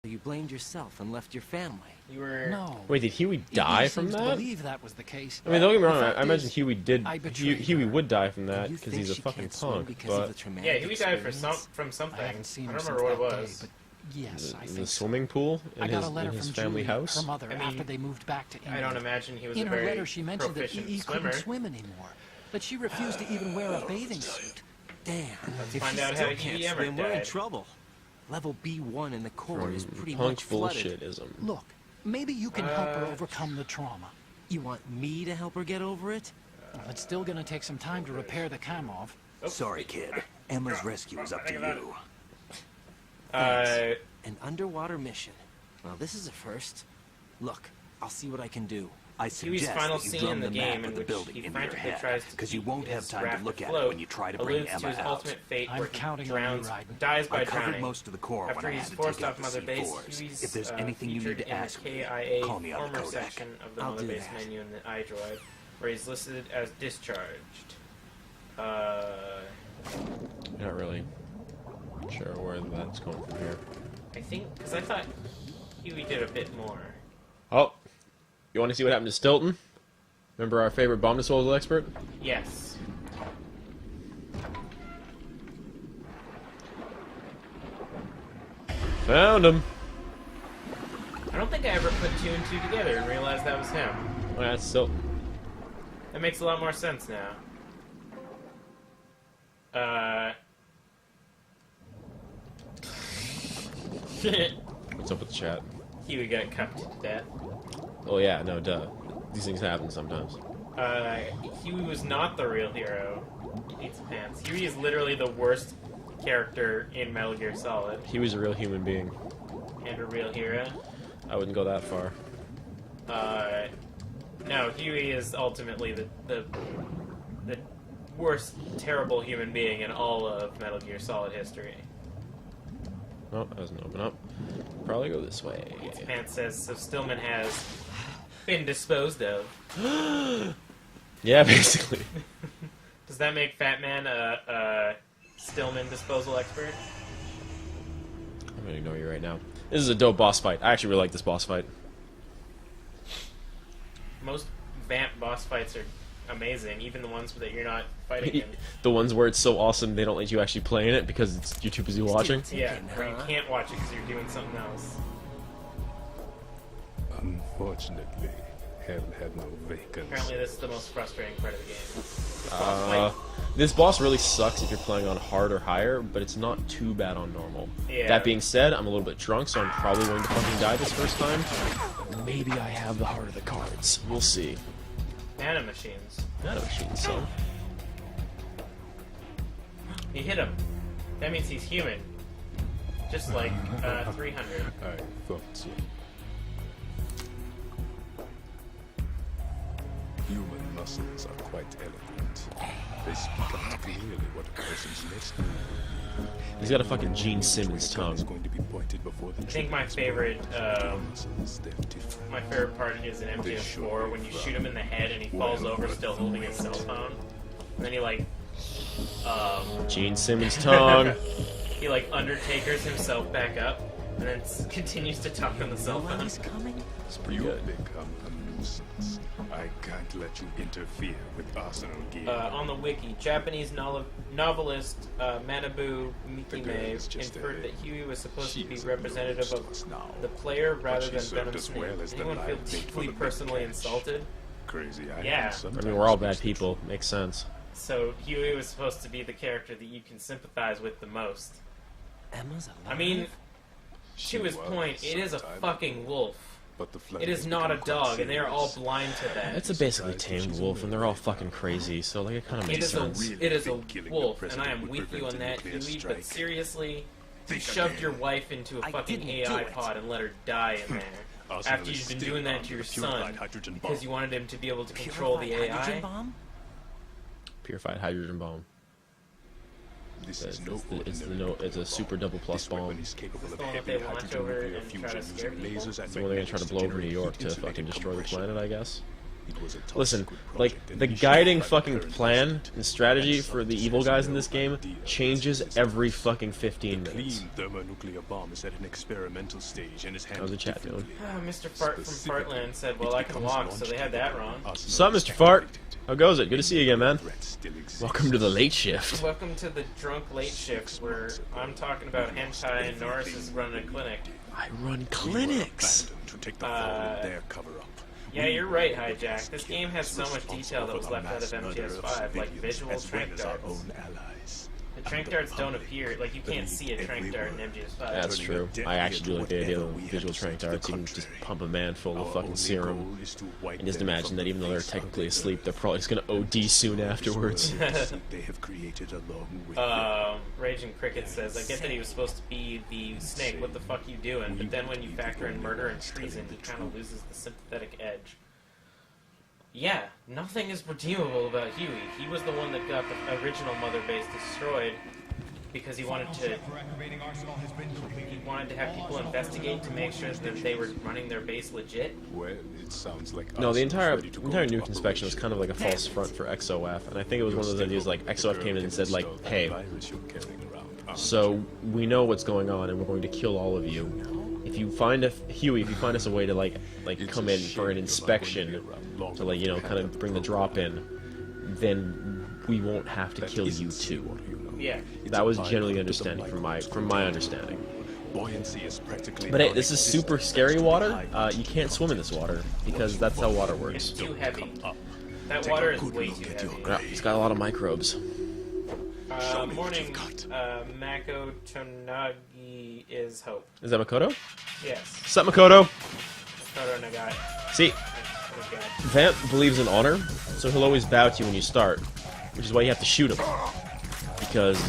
You blamed yourself and left your family. You were... No. Wait, did Huey die from seems to that? believe that was the case. I mean, don't get me wrong. The I fact imagine is, Huey did. I betrayed Huey her. would die from that You because think he's a she fucking can't swim punk. because But of the traumatic Yeah, Huey died from experience? something. I haven't seen I her don't since remember what that it day, was. but yes, I the think so. swimming pool I in got a letter his from family Julie, house. her mother, I mean, after they moved back to England. I don't imagine he was In a her very letter, she mentioned that proficient E.E. swimmer. couldn't swim anymore, but she refused to even wear a bathing suit. Damn. If find she out still how can't he ever swim, we're in died. trouble. Level B1 in the core is pretty Punk much flooded. bullshitism. Look, maybe you can help her overcome the trauma. You want me to help her get over it? Well, it's still gonna take some time to repair the Kamov. Sorry, kid. Emma's rescue is up to you. An underwater mission. Well, this is a first. Look, I'll see what I can do. I Huey's suggest final that you scene drum in the the game map in of the which building he into your frantically head, tries to because you keep won't have his time raft to look at it afloat when you try to bring alludes to Emma his out. ultimate fate I'm where he counting on you, drowns, Raiden. dies by I covered drowning. most of the core After when I he's had to forced take out off the Mother Base, C4s. Huey's If there's anything you need featured to in ask the me, KIA call me on the former Kodak. section of the I'll Mother do Base that. menu in the iDrive, where he's listed as discharged. Not really sure where that's going from here. I think, because I thought Huey did a bit more. Oh, you want to see what happened to Stilton? Remember our favorite bomb disposal expert? Yes. Found him. I don't think I ever put two and two together and realized that was him. Oh, that's Stilton. That makes a lot more sense now. What's up with the chat? Huey got cucked to death. Oh yeah, no, duh. These things happen sometimes. Huey was not the real hero. Eats pants. Huey is literally the worst character in Metal Gear Solid. He was a real human being. And a real hero. I wouldn't go that far. No, Huey is ultimately the worst, terrible human being in all of Metal Gear Solid history. Oh, that doesn't open up. Probably go this way. Eats pants says, so Stillman has been disposed of. Yeah, basically. Does that make Fat Man a Stillman disposal expert? I'm gonna ignore you right now. This is a dope boss fight. I actually really like this boss fight. Most Vamp boss fights are amazing, even the ones that you're not fighting in. The ones where it's so awesome they don't let you actually play in it because you're too busy watching. Yeah, or you can't watch it because you're doing something else. Unfortunately, hell had no vacancy. Apparently this is the most frustrating part of the game. This boss fight, This boss really sucks if you're playing on hard or higher, but it's not too bad on normal. Yeah. That being said, I'm a little bit drunk, so I'm probably going to fucking die this first time. Maybe I have the heart of the cards. We'll see. Mana machines. Not a machine, so. He hit him. That means he's human. Just like 300. I thought so. Human muscles are quite eloquent. They speak out clearly what a person's next move. He's got a fucking Gene Simmons Gun is tongue. going to be pointed before the I think my favorite part is in MGS4 when you shoot him in the head and he falls over still holding his cell phone. And then he like Gene Simmons tongue. he like Undertakers himself back up and then continues to talk on the cell phone. He's coming. It's pretty You good. become a nuisance. I can't let you interfere with Arsenal gear. On the wiki, Japanese novelist Manabu Mikime is just inferred a- that Huey was supposed she to be is representative of useless now. the player rather she than served Venom as Snake. well as the Anyone feel live bait for deeply the big personally catch. insulted? Crazy. Yeah. I mean, we're all bad people. Makes sense. So Huey was supposed to be the character that you can sympathize with the most. Emma's alive? I mean, to his point, it is a fucking wolf. But the It is not a dog, and they are all blind to that. It's a basically tamed wolf, and they're all fucking crazy, so like it kind of It makes is a sense. it is a Killing the wolf, and I president am would with you prevent on a that, nuclear Huey. strike. But seriously, you Think shoved again. your wife into a I fucking didn't do AI it. pod and let her die in there. Arsenal After is you've been still doing that armed to your with a purified son hydrogen because bomb. you wanted him to be able to control the Purified hydrogen AI. bomb? Purified hydrogen bomb. This It's, is no it's ordinary it's a super double plus This weapon bomb. is capable Is of this the one that heavy they launch hydrogen over nuclear and try to fusion scare using people? lasers and So when they're gonna try to magnetics blow over New generate York to heat-insulated fucking destroy the compression. planet, I guess. It was a top Listen, secret like, project the initiated guiding by the fucking current plan president. and strategy And for the some evil guys in possessed this game no idea changes this every system. fucking 15 The minutes. clean thermonuclear bomb is at an experimental stage and is How's handled the chat doing? differently. Mr. Fart from Specifically, Fartland said, it well, I can becomes walk, so launched they had that wrong. arsenal Sup, is Mr. Fart? activated. How goes it? Good to see you again, man. Threat still exists. Welcome to the late shift. Welcome to the drunk late shift where I'm talking about hentai and Norris is running a clinic. I run We were clinics. abandoned to take the fall in their cover-up. Yeah, you're right, Hijack. This game has so much detail that was left out of MGS5, like visual trank darts. The trank darts don't appear, like you can't see a trank dart in MGS5. That's true. I actually do like the idea of visual trank darts. You can just pump a man full of fucking serum. And just imagine that even though they're technically asleep, they're probably just gonna OD soon afterwards. They have created along with Raging Cricket says, I get that he was supposed to be the snake, what the fuck you doing? But then when you factor in murder and treason, he kind of loses the sympathetic edge. Yeah, nothing is redeemable about Huey. He was the one that got the original mother base destroyed because he wanted to have people investigate to make sure that they were running their base legit. Well, it sounds like No, the us entire ready to go entire into nuke inspection was kind of like a false front for XOF, and I think it was one of those ideas like XOF came in and said like, hey, so we know what's going on and we're going to kill all of you. If you find Huey, if you find us a way to like come in for an inspection to like, you know, kind of bring the drop in, then we won't have to kill you too. Yeah. That was generally the understanding from my understanding. Buoyancy is practically But hey, this is super scary water. You can't swim in this water because that's how water works. It's too heavy. That water is way too heavy. Yeah, it's got a lot of microbes. Morning, Mako Tonagi is Hope. Is that Makoto? Yes. Sup, Makoto? Toto Nagai. See, Okay. Vamp believes in honor, so he'll always bow to you when you start, which is why you have to shoot him. Because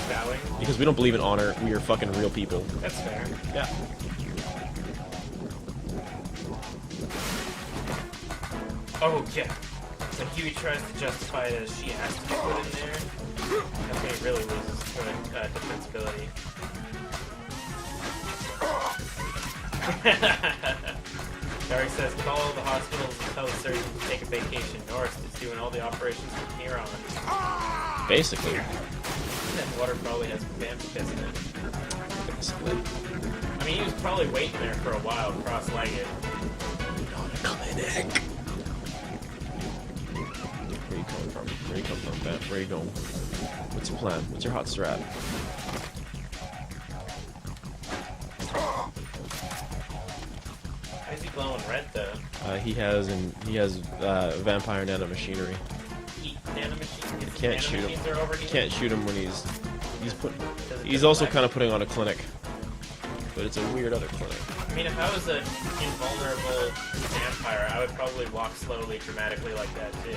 Bowing. we don't believe in honor, we are fucking real people. That's fair. Yeah. Oh, yeah. So Huey tries to justify it as she has to be put in there. That's when he really loses defensibility. Dari says, call the hospitals and tell the surgeon to take a vacation. Norris is doing all the operations from here on. Basically. That water probably has vamp piss in it. Basically. I mean, he was probably waiting there for a while, cross-legged. Clinic. Where you coming from? Where you come from, Vamp? Where you going? What's your plan? What's your hot strat? Why is he glowing red, though? He has vampire nanomachinery. Heat nanomachine? His Can't shoot him. nanomachines are overheating? Can't shoot him when he's also kind of putting on a clinic, but it's a weird other clinic. I mean, if I was an invulnerable vampire, I would probably walk slowly, dramatically like that, too.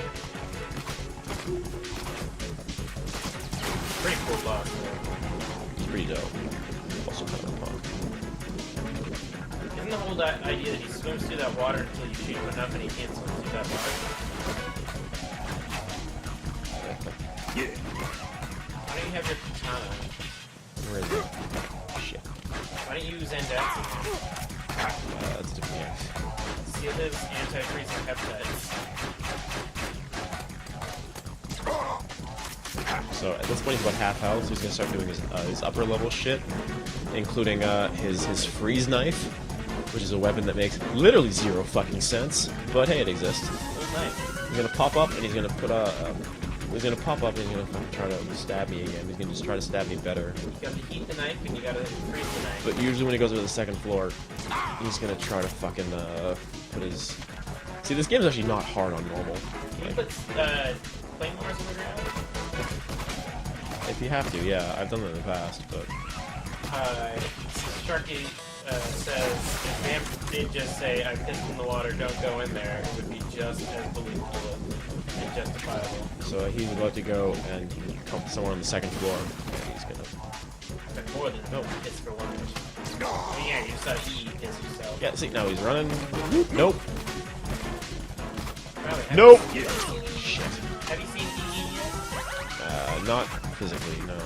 Pretty cool boss, though. It's pretty dope. Also kind of punk. Isn't the whole idea that he swims through that water until you shoot him enough and he can't swim through that water? Yeah. Why don't you have your katana? Where is it? Shit. Why don't you use Zandatsu? That's different. Yeah. Seal lives anti-freezing peptides. So at this point he's about half health, so he's gonna start doing his upper level shit, including his freeze knife, which is a weapon that makes literally zero fucking sense. But hey, it exists. It was nice. He's gonna pop up and he's gonna put he's gonna pop up and he's gonna fucking try to stab me again. He's gonna just try to stab me better. You gotta heat the knife and you gotta freeze the knife. But usually when he goes to the second floor, he's gonna try to fucking put his. See, this game's actually not hard on normal. Can you Like, put claymores in the ground? if you have to, yeah, I've done that in the past, but Sharky says, if Vamp did just say, I pissed in the water, don't go in there, it would be just as believable and justifiable. so he's about to go and come somewhere on the second floor, and he's gonna. But more than piss for one mission. I mean, yeah, you just gotta eat, piss yourself. Yeah, see, now he's running. Nope. Probably, have Nope. You seen have you seen EE yet? Not physically, no.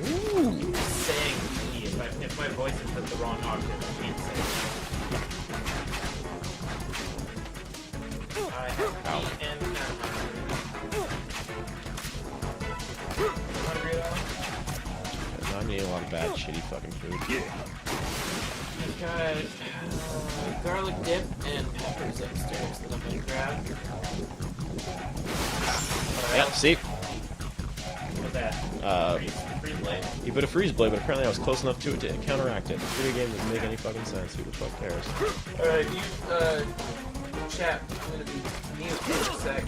Ooh. Saying EE, if my voice is at the wrong octave, I can't say it. Ow. and kind of hungry though. I'm eating a lot of bad, shitty fucking food. I've got garlic dip and peppers upstairs that I'm gonna grab. Yeah, see? What's that? Freeze blade? You put a freeze blade, but apparently I was close enough to it to counteract it. The video game doesn't make any fucking sense. Who the fuck cares? Alright, chat, I'm gonna be mute for a sec.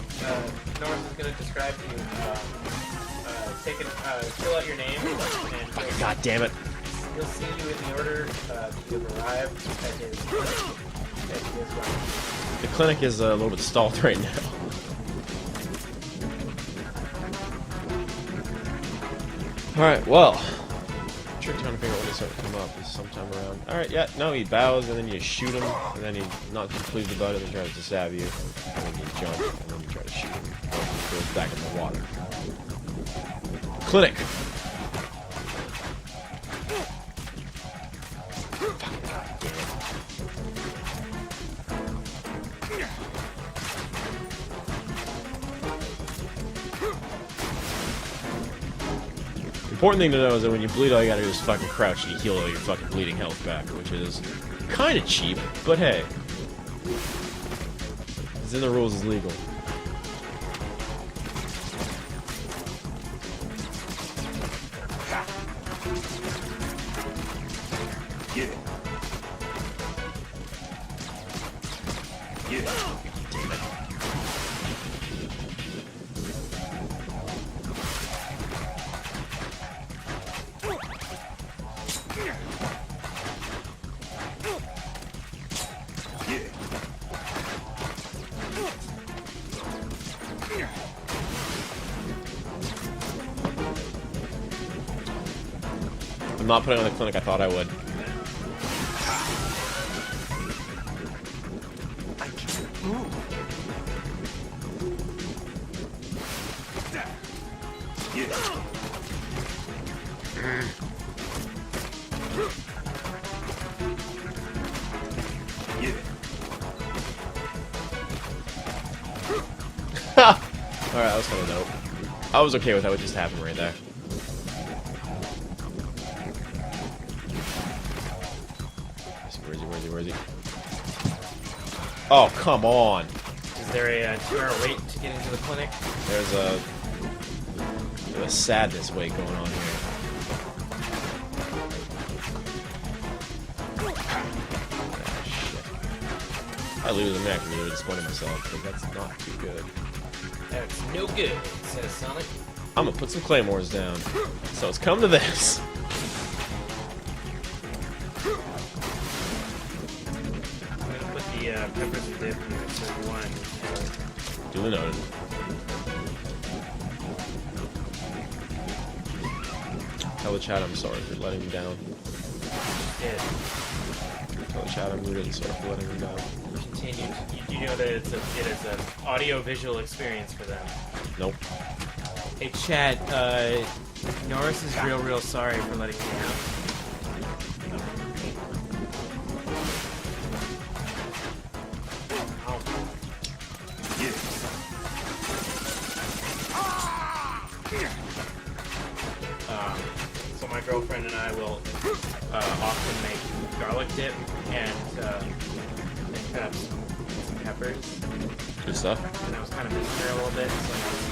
Norris is gonna describe to you, fill out your name, and God damn it. he'll see you in the order that you've arrived at his clinic that he is running. The clinic is a little bit stalled right now. Alright, well. Trick trying to figure out when he's starting to come up is sometime around. Alright, yeah, no, he bows, and then you shoot him, and then he knocks you completely about it, and tries to stab you, and then you jump, and then you try to shoot him, and he goes back in the water. Clinic! The important thing to know is that when you bleed, all you gotta do is fucking crouch and you heal all your fucking bleeding health back, which is kinda cheap, but hey. It's in the rules, is legal. Get it. Get it. Damn it. I'm not putting on the clinic I thought I would. I can't move. Get it. Get it. Alright, that was kind of dope. I was okay with that, what just happened right there. Where is he? Oh, come on! Is there a 2-hour wait to get into the clinic? There's a sadness weight going on here. Ah, shit. I lose a neck, I'm really disappointed in myself, because that's not too good. That's no good, says Sonic. I'm gonna put some claymores down. So it's come to this. I'm gonna put the peppers and dip in one. Duly noted. Tell the chat I'm sorry for letting you down. Yeah. Tell the chat I'm really sorry for letting you down. Continue. You know that it is an audio-visual experience for them. Nope. Hey, chat. Norris is real sorry for letting you down. So my girlfriend and I will often make garlic dip and cut up some peppers. Good stuff. And I was kind of missing her a little bit, so I was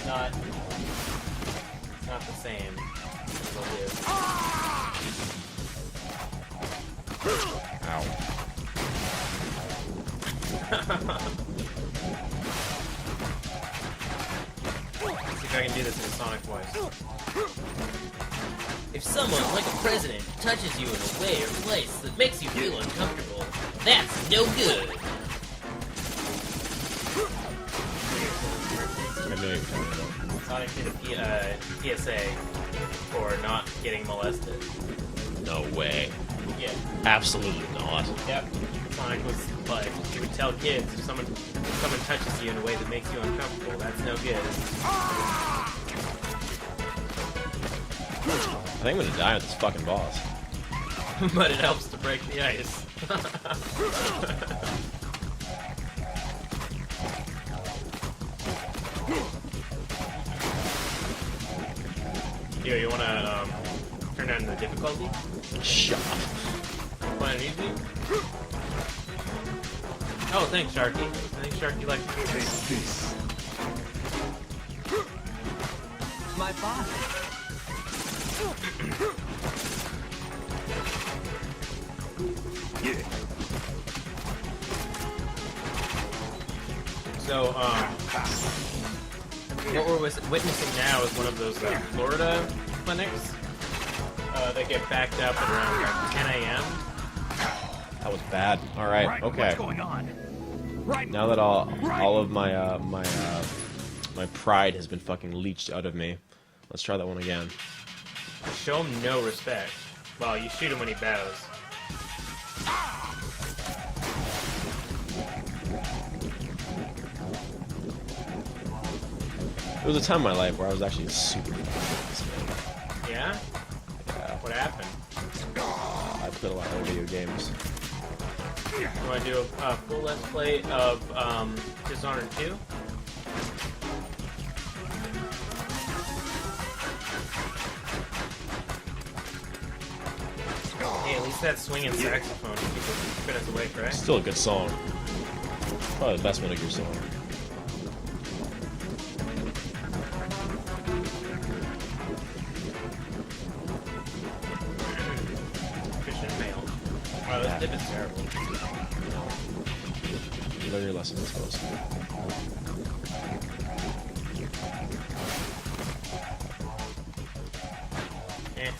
like, it's not the same as it'll do. Ow. See if I can do this in a Sonic voice. If someone, like a president, touches you in a way or place that makes you feel uncomfortable, that's no good. I knew you were talking about. Sonic did a PSA for not getting molested. No way. Yeah. Absolutely not. Yep. Sonic was like, he would tell kids if someone touches you in a way that makes you uncomfortable, that's no good. I think I'm gonna die with this fucking boss. But it helps to break the ice. Yo, you wanna turn down the difficulty? Shut up. Playing easy? Oh, thanks, Sharky. I think Sharky likes it. Take this. My body. Yeah. So, what we're witnessing now is one of those Florida clinics that get backed up at around like 10 a.m. That was bad. All right. Right, Okay. what's going on? Right. Now that all of my my pride has been fucking leached out of me, let's try that one again. Show him no respect. Well, you shoot him when he bows. There was a time in my life where I was actually super fucking good at this game. Yeah? Yeah. What happened? I played a lot of video games. You want to do a full let's play of Dishonored 2? Hey, at least that swinging saxophone keeps us awake, right? Still a good song. Probably the best Metal Gear song. Christian mail. Wow, this dip is terrible. You learn your lesson, I suppose. Eh.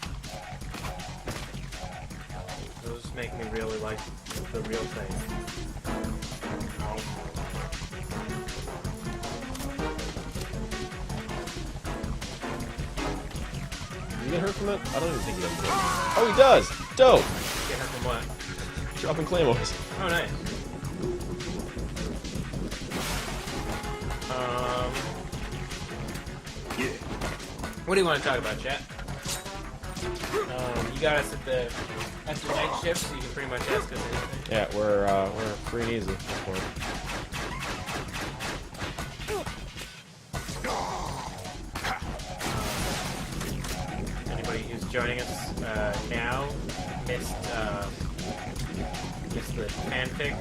Those make me really like the real thing. Oh. Did he get hurt from it? I don't even think he does. Oh, he does! Dope! Get her from what? Dropping claymores. Oh, nice. Yeah. What do you want to talk about, chat? You got us at the night shift, so you can pretty much ask us anything. Yeah, we're free and easy at this point. Anybody who's joining us now missed the fanfic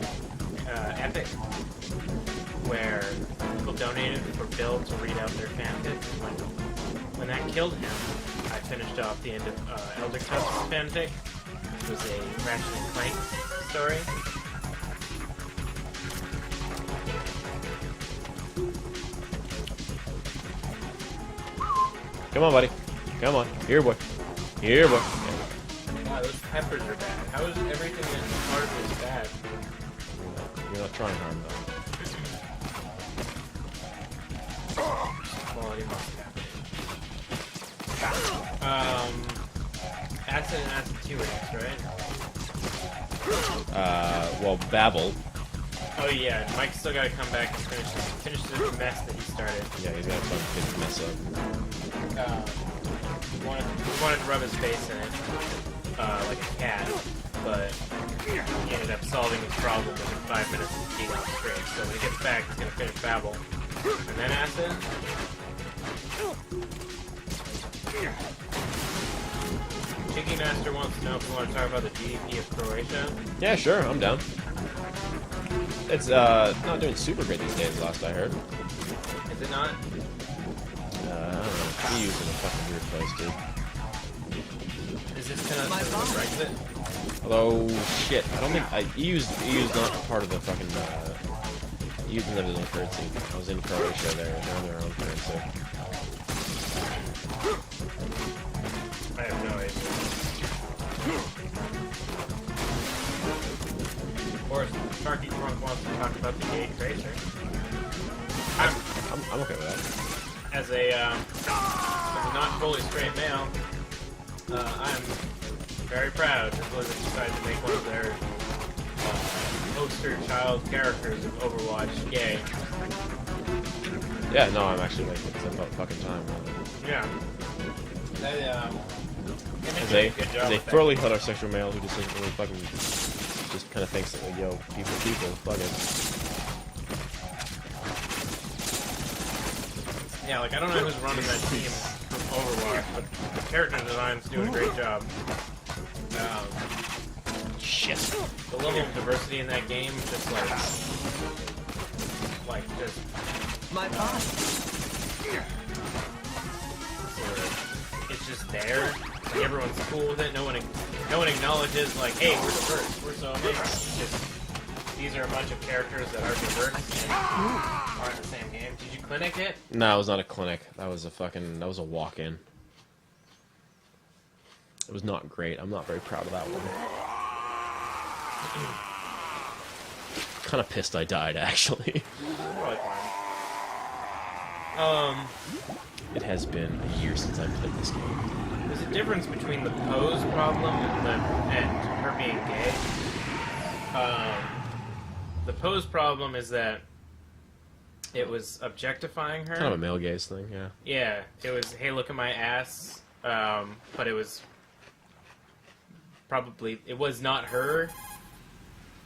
epic, where people donated for Bill to read out their fanfic. When that killed him, I finished off the end of Elder Tubs' fanfic. It was a Ratchet and Clank story. Come on, buddy. Come on. Here, boy. Here, boy. Wow, those peppers are bad. How is everything in part of this bad? You're not trying hard, though. Quality must happen. Acid and Acid 2 next, right? Well, Babel. Oh yeah, Mike's still gotta come back and finish the mess that he started. Yeah, he's got a fucking kid to mess up. He wanted to rub his face in it, like a cat, but he ended up solving his problem within 5 minutes of being on straight. So when he gets back, he's gonna finish Babel. And then Acid? Chicky Master wants to know if we want to talk about the GDP of Croatia. Yeah, sure, I'm down. It's not doing super great these days, last I heard. Is it not? I don't know. EU's in a fucking weird place, dude. Is this kind of Brexit? Although, shit, I don't think EU's not part of the fucking. EU doesn't have their own currency. I was in Croatia there; they're on their own currency. I have no idea. Or Sharky Drunk wants to talk about the gay tracer. I'm okay with that. As a not fully straight male, I'm very proud that Blizzard decided to make one of their poster child characters of Overwatch gay. Yeah, no, I'm actually like, it's about fucking time. Yeah. They As did a a good job as a with that. thoroughly heterosexual male who just isn't really fucking, just kind of thinks that, like, yo, people, fuck it. Yeah, like I don't know who's running that team Overwatch, but the character design's doing a great job. Shit. The level of diversity in that game, just like just My boss. sort of, it's just there. Like, everyone's cool with it. No one acknowledges like, hey, we're diverse. We're so amazing. It's just these are a bunch of characters that are diverse and aren't in the same game. Did you clinic it? No, it was not a clinic. That was a walk-in. It was not great. I'm not very proud of that one. Kind of pissed I died, actually. Probably fine. It has been a year since I played this game. There's a difference between the pose problem and her being gay. The pose problem is that it was objectifying her. Kind of a male gaze thing, yeah. Yeah, it was, hey, look at my ass. But it was it was not her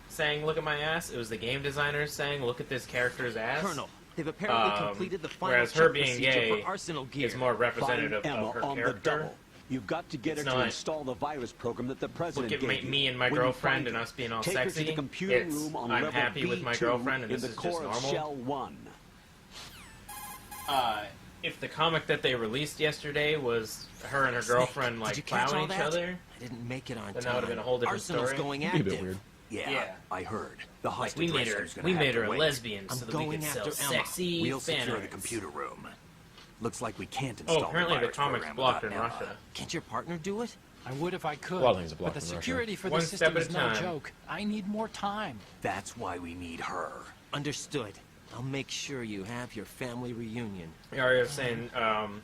saying, look at my ass. It was the game designer saying, look at this character's ass. Colonel, they've apparently completed the final whereas her check being procedure gay for Arsenal gear. is more representative Find Emma of her on the character. double. You've got to get It's her to not- install the virus program that the president Look at gave you. me and my When you girlfriend find and her, us being all take her to sexy. the computer It's, room on I'm level happy with my B2 girlfriend and in this the is just core of normal. Shell 1. If the comic that they released yesterday was her and her girlfriend Did you like catch all plowing each that? other, I didn't make it on Then that time. would've been a whole different Arsenal's story. going It'd be a active. bit weird. Yeah, I heard. The like hostage we made her racer's gonna have to a wait. lesbian I'm so that we going could sell after Emma. sexy We'll fan secure the arts. computer room. Looks like we can't install Oh, apparently the virus comic's program blocked without in Emma. Russia. Can't your partner do it? I would if I could. A lot of things are but blocked the in Russia. security for One the step system at a is no time. joke. I need more time. That's why we need her. Understood. I'll make sure you have your family reunion. Arya's saying,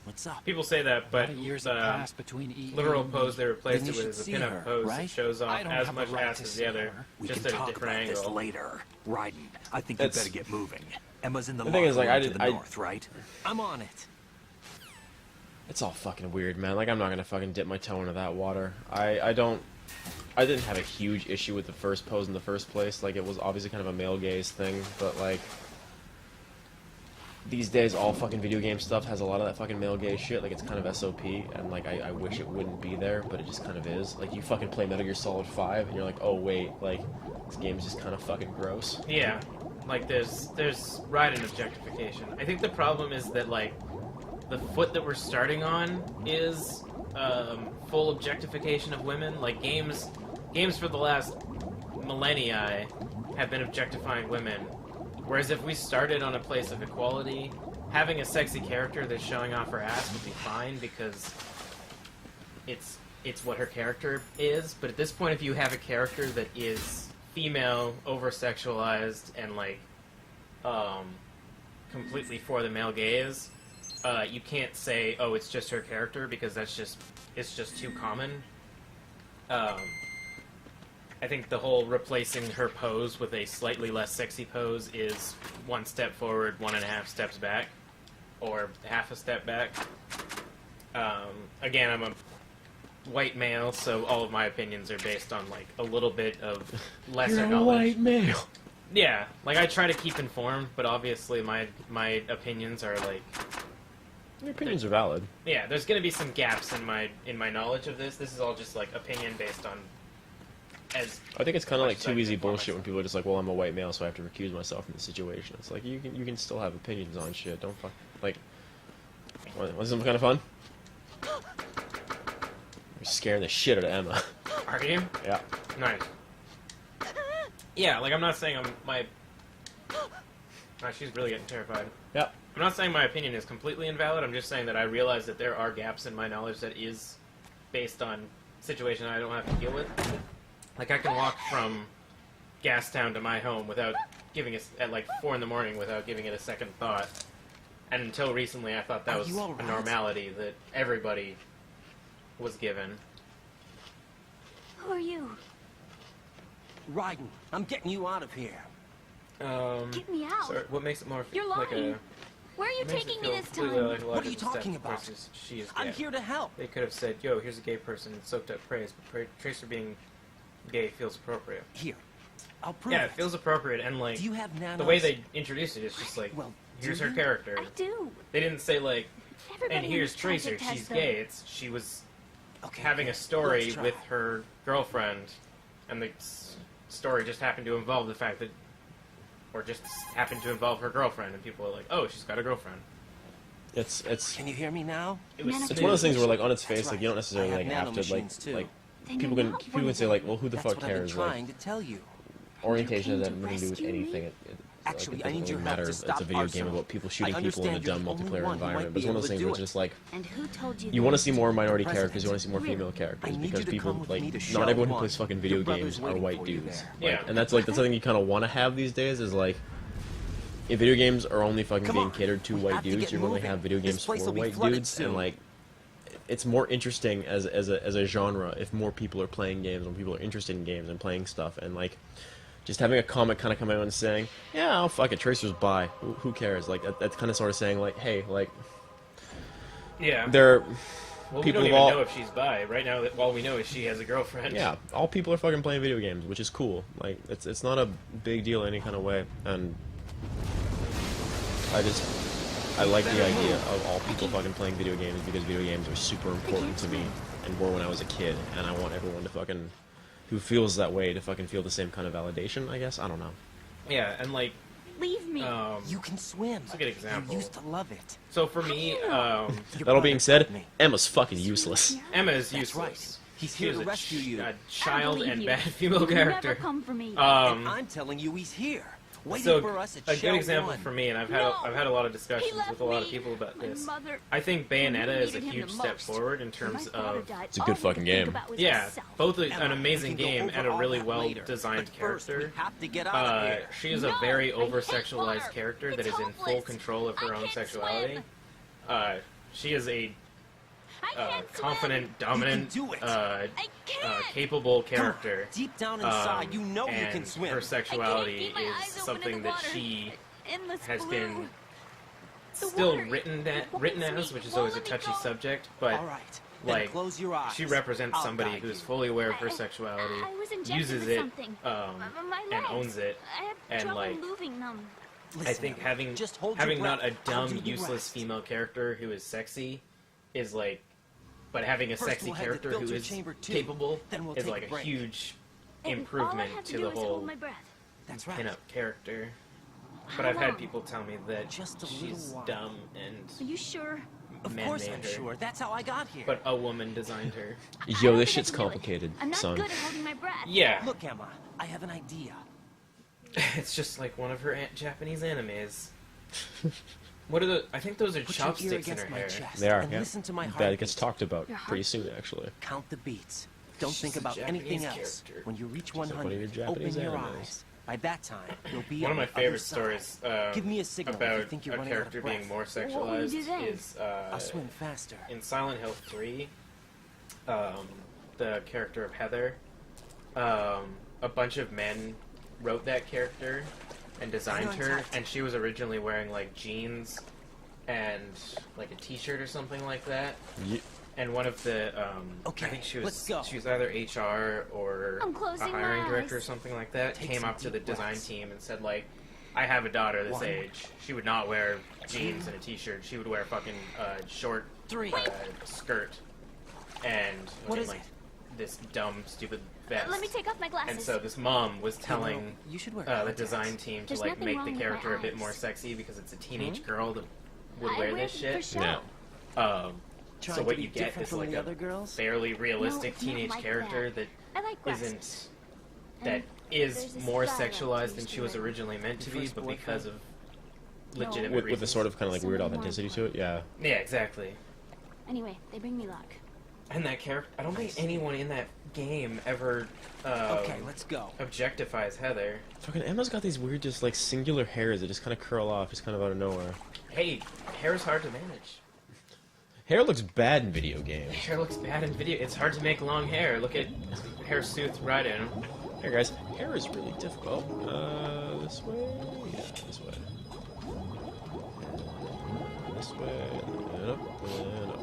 What's up? people say that, A but lot of years have passed between EU literal and pose they replaced Then it you with is a should see pinup her, pose that right? shows off I don't as have much the right ass to as see the other, her. We just can at a talk different about this angle. later. Raiden, I think It's- you better get moving. Emma's in the The thing is, locker like, room to the north, right? I'm on it. It's all fucking weird, man. Like, I'm not gonna fucking dip my toe into that water. I didn't have a huge issue with the first pose in the first place. Like, it was obviously kind of a male gaze thing, but like, these days all fucking video game stuff has a lot of that fucking male gaze shit. Like, it's kind of SOP, and like, I wish it wouldn't be there, but it just kind of is. Like, you fucking play Metal Gear Solid 5, and you're like, oh wait, like, this game's just kind of fucking gross. Yeah, like there's Raiden objectification. I think the problem is that like the foot that we're starting on is full objectification of women. Like games for the last millennia have been objectifying women, whereas if we started on a place of equality, having a sexy character that's showing off her ass would be fine because it's what her character is. But at this point, if you have a character that is female, over-sexualized, and like completely for the male gaze, you can't say, oh, it's just her character, because it's just too common. I think the whole replacing her pose with a slightly less sexy pose is 1 step forward, 1.5 steps back, or half a step back. Again, I'm a white male, so all of my opinions are based on like a little bit of lesser You're a knowledge. white male. Yeah, like I try to keep informed, but obviously my opinions are like, Your opinions are valid. yeah, there's gonna be some gaps in my knowledge of this. This is all just like opinion based on as I think it's kind of much like as I too can easy inform bullshit when myself. people are just like, well, I'm a white male, so I have to recuse myself from the situation. It's like, you can still have opinions on shit. Don't fuck, like, was this kind of fun? You're scaring the shit out of Emma. Are you? Yeah. Nice. Yeah, like I'm not saying she's really getting terrified. Yeah. I'm not saying my opinion is completely invalid. I'm just saying that I realize that there are gaps in my knowledge that is based on situation I don't have to deal with. Like I can walk from Gastown to my home without giving it at like 4 a.m. without giving it a second thought. And until recently, I thought that Are was you all a right? normality that everybody was given. Who are you? Raiden, I'm getting you out of here. Get me out. Sorry, what makes it more You're like lying. a? Where are you Makes it taking me feel this completely time? like a What are you logical step talking about? versus she is I'm gay. here to help. They could have said, "Yo, here's a gay person in soaked up praise," but Tracer being gay feels appropriate. Here, I'll prove Yeah, it. it feels appropriate, and like Do you have nanos? the way they introduced it is just like, Well, here's do her you? character. I do. They didn't say like, Everybody And in here's this project Tracer. has She's them. gay. She was Okay, having okay, a story let's try. with her girlfriend, and the story just happened to involve the fact that, or just happened to involve her girlfriend, and people are like, "Oh, she's got a girlfriend." It's Can you hear me now? It was. it's one of those things where like on its That's face, like right. you don't necessarily I like have have to like nanomachines, too. like Then people you're can not people one can of say like, well, who the That's fuck what I've been cares? Like trying to tell you. orientation came has to nothing to do with rescue me? anything. Actually, it I doesn't need really your help matter. to It's stop a video game Arsenal. about people I shooting people in a understand dumb you're the only multiplayer one who environment. might But it's be one of those able things to where do it's just it. like And who told you you want to that? see more minority The characters, you want to see more president. female characters I need because you to people come with like me to not Shell everyone who 1. plays fucking Your video brother's games are waiting white for you dudes. there. Yeah. And that's like something you kind of want to have these days is like if video games are only fucking Come being on, catered to we white have to dudes, get you're going to moving. have video This games place for will be white flooded dudes, soon. and like it's more interesting as a genre if more people are playing games, when people are interested in games and playing stuff, and like just having a comic kind of come out and saying, yeah, oh fuck it, Tracer's bi, who cares? Like that's kind of sort of saying like, hey, like Yeah. there, Well, we people don't of even all know if she's bi right now. All we know is she has a girlfriend. yeah, all people are fucking playing video games, which is cool. Like it's not a big deal in any kind of way, and I like the idea of all people fucking playing video games because video games are super important to me and were when I was a kid, and I want everyone to fucking who feels that way to fucking feel the same kind of validation, I guess. I don't know. Yeah, and like, Leave me. You can swim. That's a good example. You used to love it. so for me, Your That all brother being said, told me. Emma's fucking useless. Emma is That's right. useless. He's She here is to a rescue you. a child believe and you. bad female You'll never character. come for me. And I'm telling you, he's here, waiting So for us at a Shell good example 1. for me, and I've No! had a lot of discussions left with a lot of me. people about My this. mother. I think When we Bayonetta is a needed him huge the step most. forward in When terms my father of died, It's a all good he could fucking think game. about was yeah, himself. both an Emma, amazing we can go game over and a all really that well later. designed But first, character. we have to get out of here. She is No, a very I hate over-sexualized water. character that It's is in full hopeless. control of her I own can't sexuality. swim. She is a I can't confident, swim. dominant, do it. I can't. capable Come on, character. deep down inside, you know you and can swim. her sexuality I can't keep my is eyes open in something the that water. she Endless has blue. been The still water, written it written wants as, me, which is won't always a let me touchy go. subject, but All right. Then like close your eyes. she represents I'll somebody guide who's you. fully aware of her I- sexuality, I was injected uses with it, something. My and legs. owns it, I have and, trouble like, moving them. I Listen, think Emma, just hold having your not a breath. I'll dumb, do the useless rest. female character who is sexy is like, but having a First sexy we'll head to character who filter is chamber 2, capable then we'll is take like a a break. huge And improvement all I have to to do the is hold whole my breath. That's right. pin-up character. But How I've had long? people tell me that Just a little she's while. dumb Are and you sure? Of men course made I'm her. sure. That's how I got here. But a woman designed her. I Yo, don't this think I shit's can do it. complicated, I'm not son. good at holding my breath. Yeah, Look, Emma, I have an idea. it's just like one of her Japanese animes. What are the? I think those are Put your ear chopsticks in against her my hair. chest They are, and yeah. listen to my That heartbeat. gets talked about Your pretty soon, actually. Count the beats. Don't She's think a about anything Japanese else. character. When you reach like one of 100, your Japanese open your animes. eyes. By that time, you'll be One on of my the other favorite side. stories Give me a signal if you about think you're a running out of character being breath. more What will you do sexualized then? is I'll swim faster. in Silent Hill 3, the character of Heather. A bunch of men wrote that character and designed Hang on her, tight. and she was originally wearing like jeans and like a t-shirt or something like that. And one of the Okay, I think she let's go. was either HR or I'm a closing my hiring director or eyes. something like that, Take came some up to the deep design breaths. team and said like, I have a daughter this 1, age. She would not wear jeans and a t-shirt. She would wear fucking short 3. skirt and What is like it? this dumb stupid vest. Let me take off my glasses. And so this mom was telling You should wear the contacts. design team to There's like nothing make wrong the with my character a bit eyes. more sexy because it's a teenage Hmm? girl that would I wear wear this them shit. for show. Yeah. Trying So to what be you get different is from like the a other girls? fairly realistic it's not teenage like character that. that I like rest. isn't And that is there's this more style I sexualized used than to she was wear. originally meant to Your be, first but because of No. legitimate With a reasons. sort of kind of like weird Someone authenticity more to it, yeah. Yeah, exactly. Anyway, they bring me luck. And that character, I don't think see. anyone in that game ever Okay, let's go. objectifies Heather. Fucking Emma's got these weird, just like singular hairs that just kind of curl off, just kind of out of nowhere. Hey, hair is hard to manage. Hair looks bad in video games. Hair looks bad in video. It's hard to make long hair. Look at Hair Sooth Raiden. Hey guys, hair is really difficult. This way? Yeah, this way. This way, and up, and up.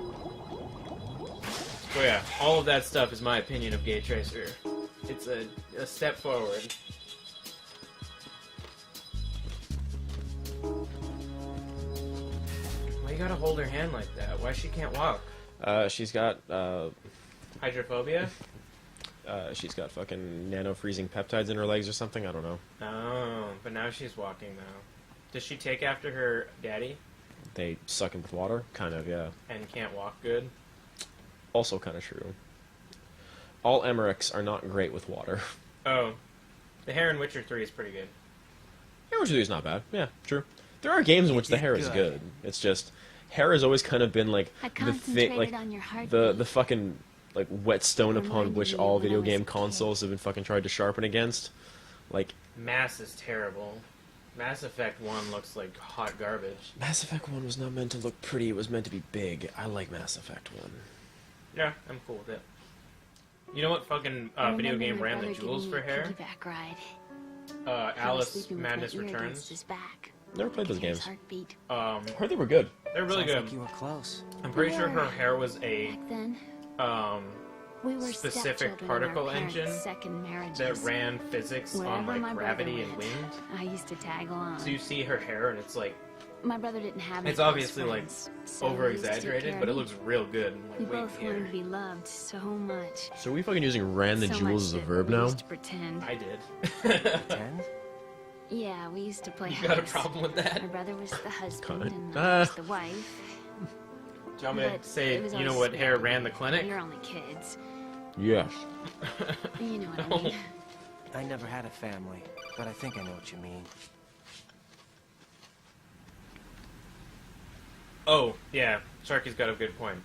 So yeah, all of that stuff is my opinion of Gay Tracer. It's a step forward. Why you gotta hold her hand like that? Why she can't walk? She's got Hydrophobia? she's got fucking nano freezing peptides in her legs or something. I don't know. Oh, but now she's walking now. Does she take after her daddy They suck in with water, kind of, yeah. and can't walk good? Also kind of true. All Emmerichs are not great with water. Oh, the hair in Witcher 3 is pretty good. Hair Witcher 3 is not bad. Yeah, true. There are games in which the It's hair is good. good. It's just hair has always kind of been like I the thing, concentrated like on your heartbeat. the fucking like whetstone upon Reminded which me all when I video was a game kid. consoles have been fucking tried to sharpen against. Like Mass is terrible. Mass Effect 1 looks like hot garbage. Mass Effect 1 was not meant to look pretty. It was meant to be big. I like Mass Effect 1. Yeah, I'm cool with it. You know what fucking I video remember game my ran the brother jewels giving for me a hair? piggyback ride. He was Alice sleeping with my Madness ear against Returns. his back. Never played those Could hear his games. heartbeat. I heard they were good. They're really Sounds good. like you were close. I'm pretty sure her hair was a Back then, um, we were specific stepchildren in particle our parents' engine second marriages. that ran physics on Wherever like my gravity brother and went, wind. I used to tag along. So you see her hair and it's like My brother didn't have any it's close obviously like friends, so over he used to take exaggerated, care but it of me. looks real good. I'm We like, wait both wanted to here. be loved so much. So are we fucking using ran the So jewels much as a that verb we now? used to pretend. I did. Ten? Yeah, we used to play You got a house. problem with that? My brother was the husband Kinda. and I was the wife. Do you want me to But say, it was you know always what hair scary. ran the clinic? We were only kids. Yes. You know what I No. mean. I never had a family, but I think I know what you mean. Oh, yeah. Sharky's got a good point.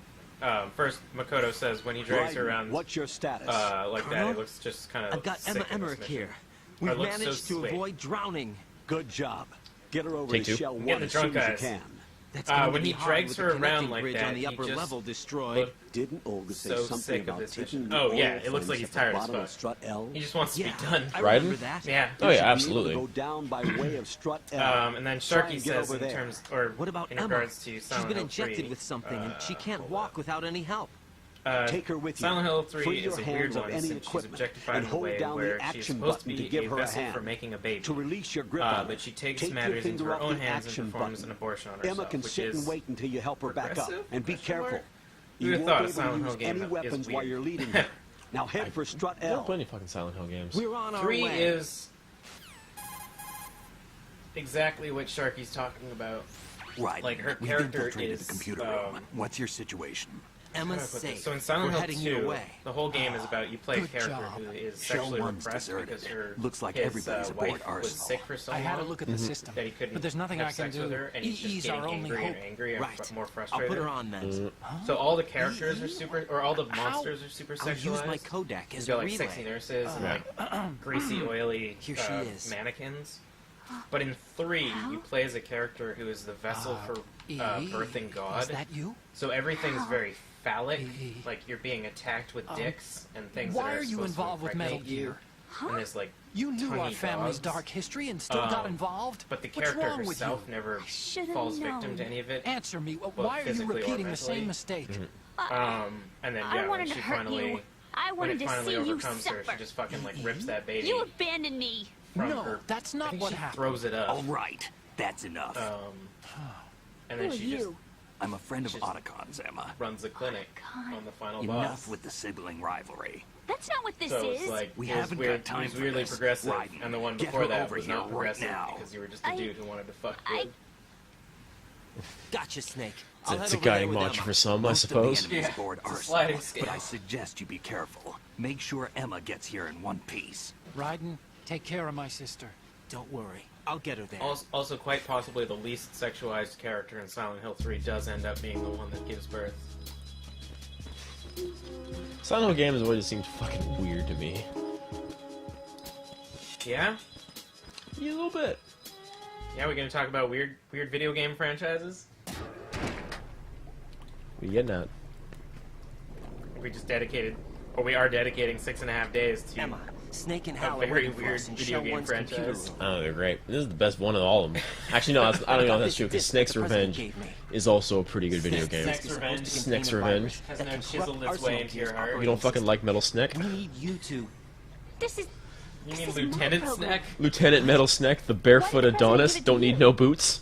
First, Makoto says when he drags her around What's your status? like that, Colonel? it looks just kind of I've got Emma Emmerich here. We've looks so managed to sweet. avoid drowning. Good job. Get her over Take to two. Shell Get 1 the as soon drunk as you guys. can. That's going to when be he hard drags with her the around connecting like bridge that, on the he upper just level destroyed. looked Didn't Olga say so something sick of about this taking mission. the Oh, yeah, old it looks like friends he's at the tired as bottom of fuck. Strut L? He just wants to Yeah, be done. I Riding? remember that. Yeah. Oh You yeah, should be able to absolutely. Go down by way of Strut L. And then Try Sharky and get says over in there. terms, or What about in Emma? regards to She's Silent been Hill injected 3, with something, and she can't walk without any help. Take her with you. Silent Hill 3 Free is your a weird hands of one any since she's equipment objectified and in a hold way down where the she's action supposed to button be to give a her a vessel hand. for making a baby. To release your grip on But her, she takes take your matters into finger her off own the hands and action performs button. an abortion on herself, Emma can which sit is and wait until you help her back up. progressive? And be Question careful. mark? You Who'd won't have thought be a able Silent to Hill use game any that is weapons while weird? you're leading her. Now head for Strut I don't L. play any fucking Silent Hill games. We're on our 3 way. is exactly what Sharky's talking about. Right. Like, her We've character infiltrated is, the computer room. What's your situation? Emma's How do I put safe. this? So in Silent We're Hill heading 2, your way. the whole game is about you play a Good character job. who is Shell sexually 1's repressed deserted. because her Looks like his, everybody's aboard wife was Arsenal. sick for so I had to long look at the system, that he couldn't but there's nothing have I can sex do. with her, and he's just EE's getting our only angry and hope. angry and Right. more I'll frustrated. put her on then. So all the characters are super, or all the How? monsters are super I'll use my sexualized. Kodak You've as got a like relay. sexy nurses and like greasy, oily Here she is. mannequins. But in 3, you play as a character who is the vessel for birthing God. Is that you? So everything's very phallic, E. like you're being attacked with dicks and things Why that are you supposed to involved with Metal impregnate you. Gear? And there's like You knew our tonguey family's dogs. dark history and still got Um, involved? But the What's character wrong with herself you? never should've falls victim known. to any of it. Answer me. both Why are you physically or repeating the mentally. same mistake? And then I yeah, when wanted she to hurt finally you. I when wanted it to finally see you overcomes her, she suffer. just fucking like rips that baby You abandoned me. from No, her. that's I not think what she happened. throws it up. All right. That's enough. And Who then are she just you? I'm a friend of just- Otacon's, Emma. runs the clinic God. on the final Enough boss. with the sibling rivalry. That's not what this So is. it's like We it was haven't weird, got time it was for weirdly this. progressive, Raiden, and the one get before her that over was here not right progressive now. because you were just a I- dude who wanted to fuck I good. Gotcha, Snake. It's I'll a head over guiding there with mantra Emma. for some, I Most of the suppose. enemies Yeah, aboard it's a Arsenal, sliding scale. but I suggest you be careful. Make sure Emma gets here in one piece. Raiden, take care of my sister. Don't worry. I'll get her there. Also, quite possibly the least sexualized character in Silent Hill 3 does end up being the one that gives birth. Silent Hill games always seemed fucking weird to me. Yeah? Yeah, a little bit. Yeah, we're gonna talk about weird video game franchises? What are you getting at? We just dedicated, or we are dedicating 6.5 days to Emma, Snake and a Hal are very waiting for weird us in video Shell game 1's computer franchise. room. Oh, they're great. This is the best one of all of them. Actually, no, I don't know if that's true, because Snake's Revenge is also a pretty good video game. Snake's Revenge Snake's Revenge. has now chiseled its way into your heart. You don't fucking like Metal Snake? We need you to. This is. You This mean is my Lieutenant program. Snack? Lieutenant Metal Snake, the barefoot Why did the president Adonis, give it to don't need you? no boots.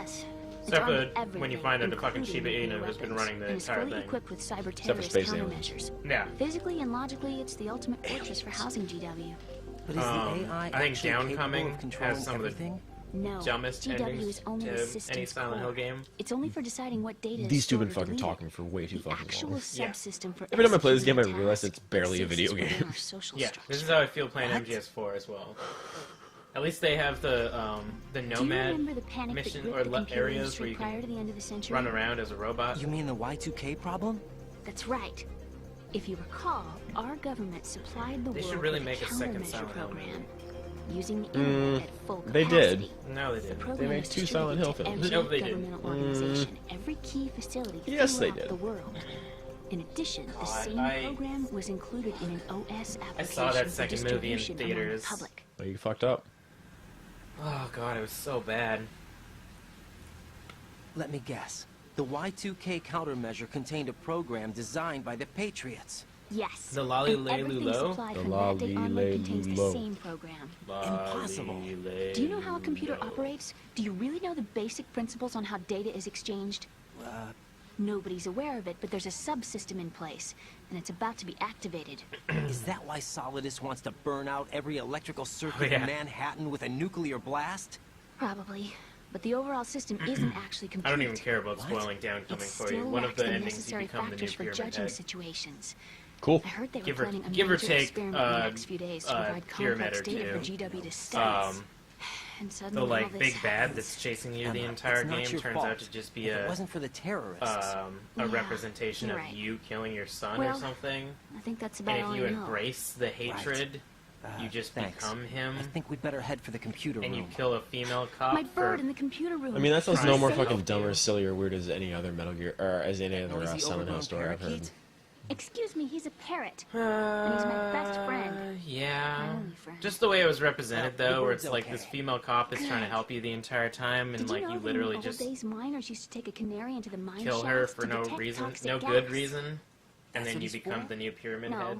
Yes. It's Except armed with for when you everything, find that a fucking including Shiba nuclear Inu has been weapons, running the and is entire fully thing. equipped with cyber for terrorist space aliens. countermeasures. Yeah. Physically and logically, it's the ultimate fortress for housing GW. But is the AI I think actually capable Downcoming of controlling has some of the everything? No, dumbest GW endings is only the to system's any Silent Hill core. game. It's only for deciding what data These is two have been stored or fucking deleted. talking for way too The fucking actual long. Yeah. subsystem for Every time I play this game, I executing a realize task it's barely a video exists game. within our social Yeah, structure. this is how I feel playing What? MGS4 as well. At least they have the Do you Nomad remember the panic mission that or gripped the computer areas industry where you prior can to the end of the century? run around as a robot. You mean the Y2K problem? That's right. If you recall, our government supplied the They should world really with make a second countermeasure Silent Hill program. Using the internet at full they did. capacity. No, they The didn't. program made was 2 distributed Silent Hill to films. every No, they didn't. governmental organization, every key facility Yes, they throughout did. the world. In addition, the God, same I- program was included in an OS application I saw that for second movie in distribution among the theaters. public. Oh, you fucked up. Oh god, it was so bad. Let me guess. The Y2K countermeasure contained a program designed by the Patriots. Yes. The Lolly and Lay everything Lulo? supplied The from that day Lolly onward Lay contains the Lulo. same program. Impossible. Do you know how a computer operates? Do you really know the basic principles on how data is exchanged? Nobody's aware of it, but there's a subsystem in place, and it's about to be activated. Is that why Solidus wants to burn out every electrical circuit yeah. in Manhattan with a nuclear blast? Probably. But the overall system isn't actually complete. I don't even care about What? spoiling It Downcoming for still you. One of lacks the the endings you necessary become the new factors for Pyramid judging Head. situations. Cool. I heard they were Give or- planning a give or major take, experiment in the next few days to provide Pyramid complex or data for two. GW to study. The And suddenly all like this big bad happens. that's chasing you the Emma, entire it's not game your turns fault. out to just be If it a wasn't for the terrorists. a Yeah, representation you're of right. you killing your son or Well, something. I think that's about And all if you I know. embrace the hatred, you just thanks. become him, I think we'd better head for the computer and you room. kill a female cop My for bird in the computer room. I mean, that sounds Try no to more save fucking you. dumb or silly or weird as any other Metal Gear, or as any other Noisy, Silent Hill overgrown story I've heard. parakeet? Excuse me, he's a parrot. And he's my best friend. Yeah. My only friend. Just the way it was represented, Well, the though, where it's bird's like okay. this female cop is trying to help you the entire time, and Did like you know you that literally in the old just days miners used to take a canary into the mine kill her shafts for to no detect reason, toxic no gas? good reason, and That's then what you he's become for? the new Pyramid No. Head.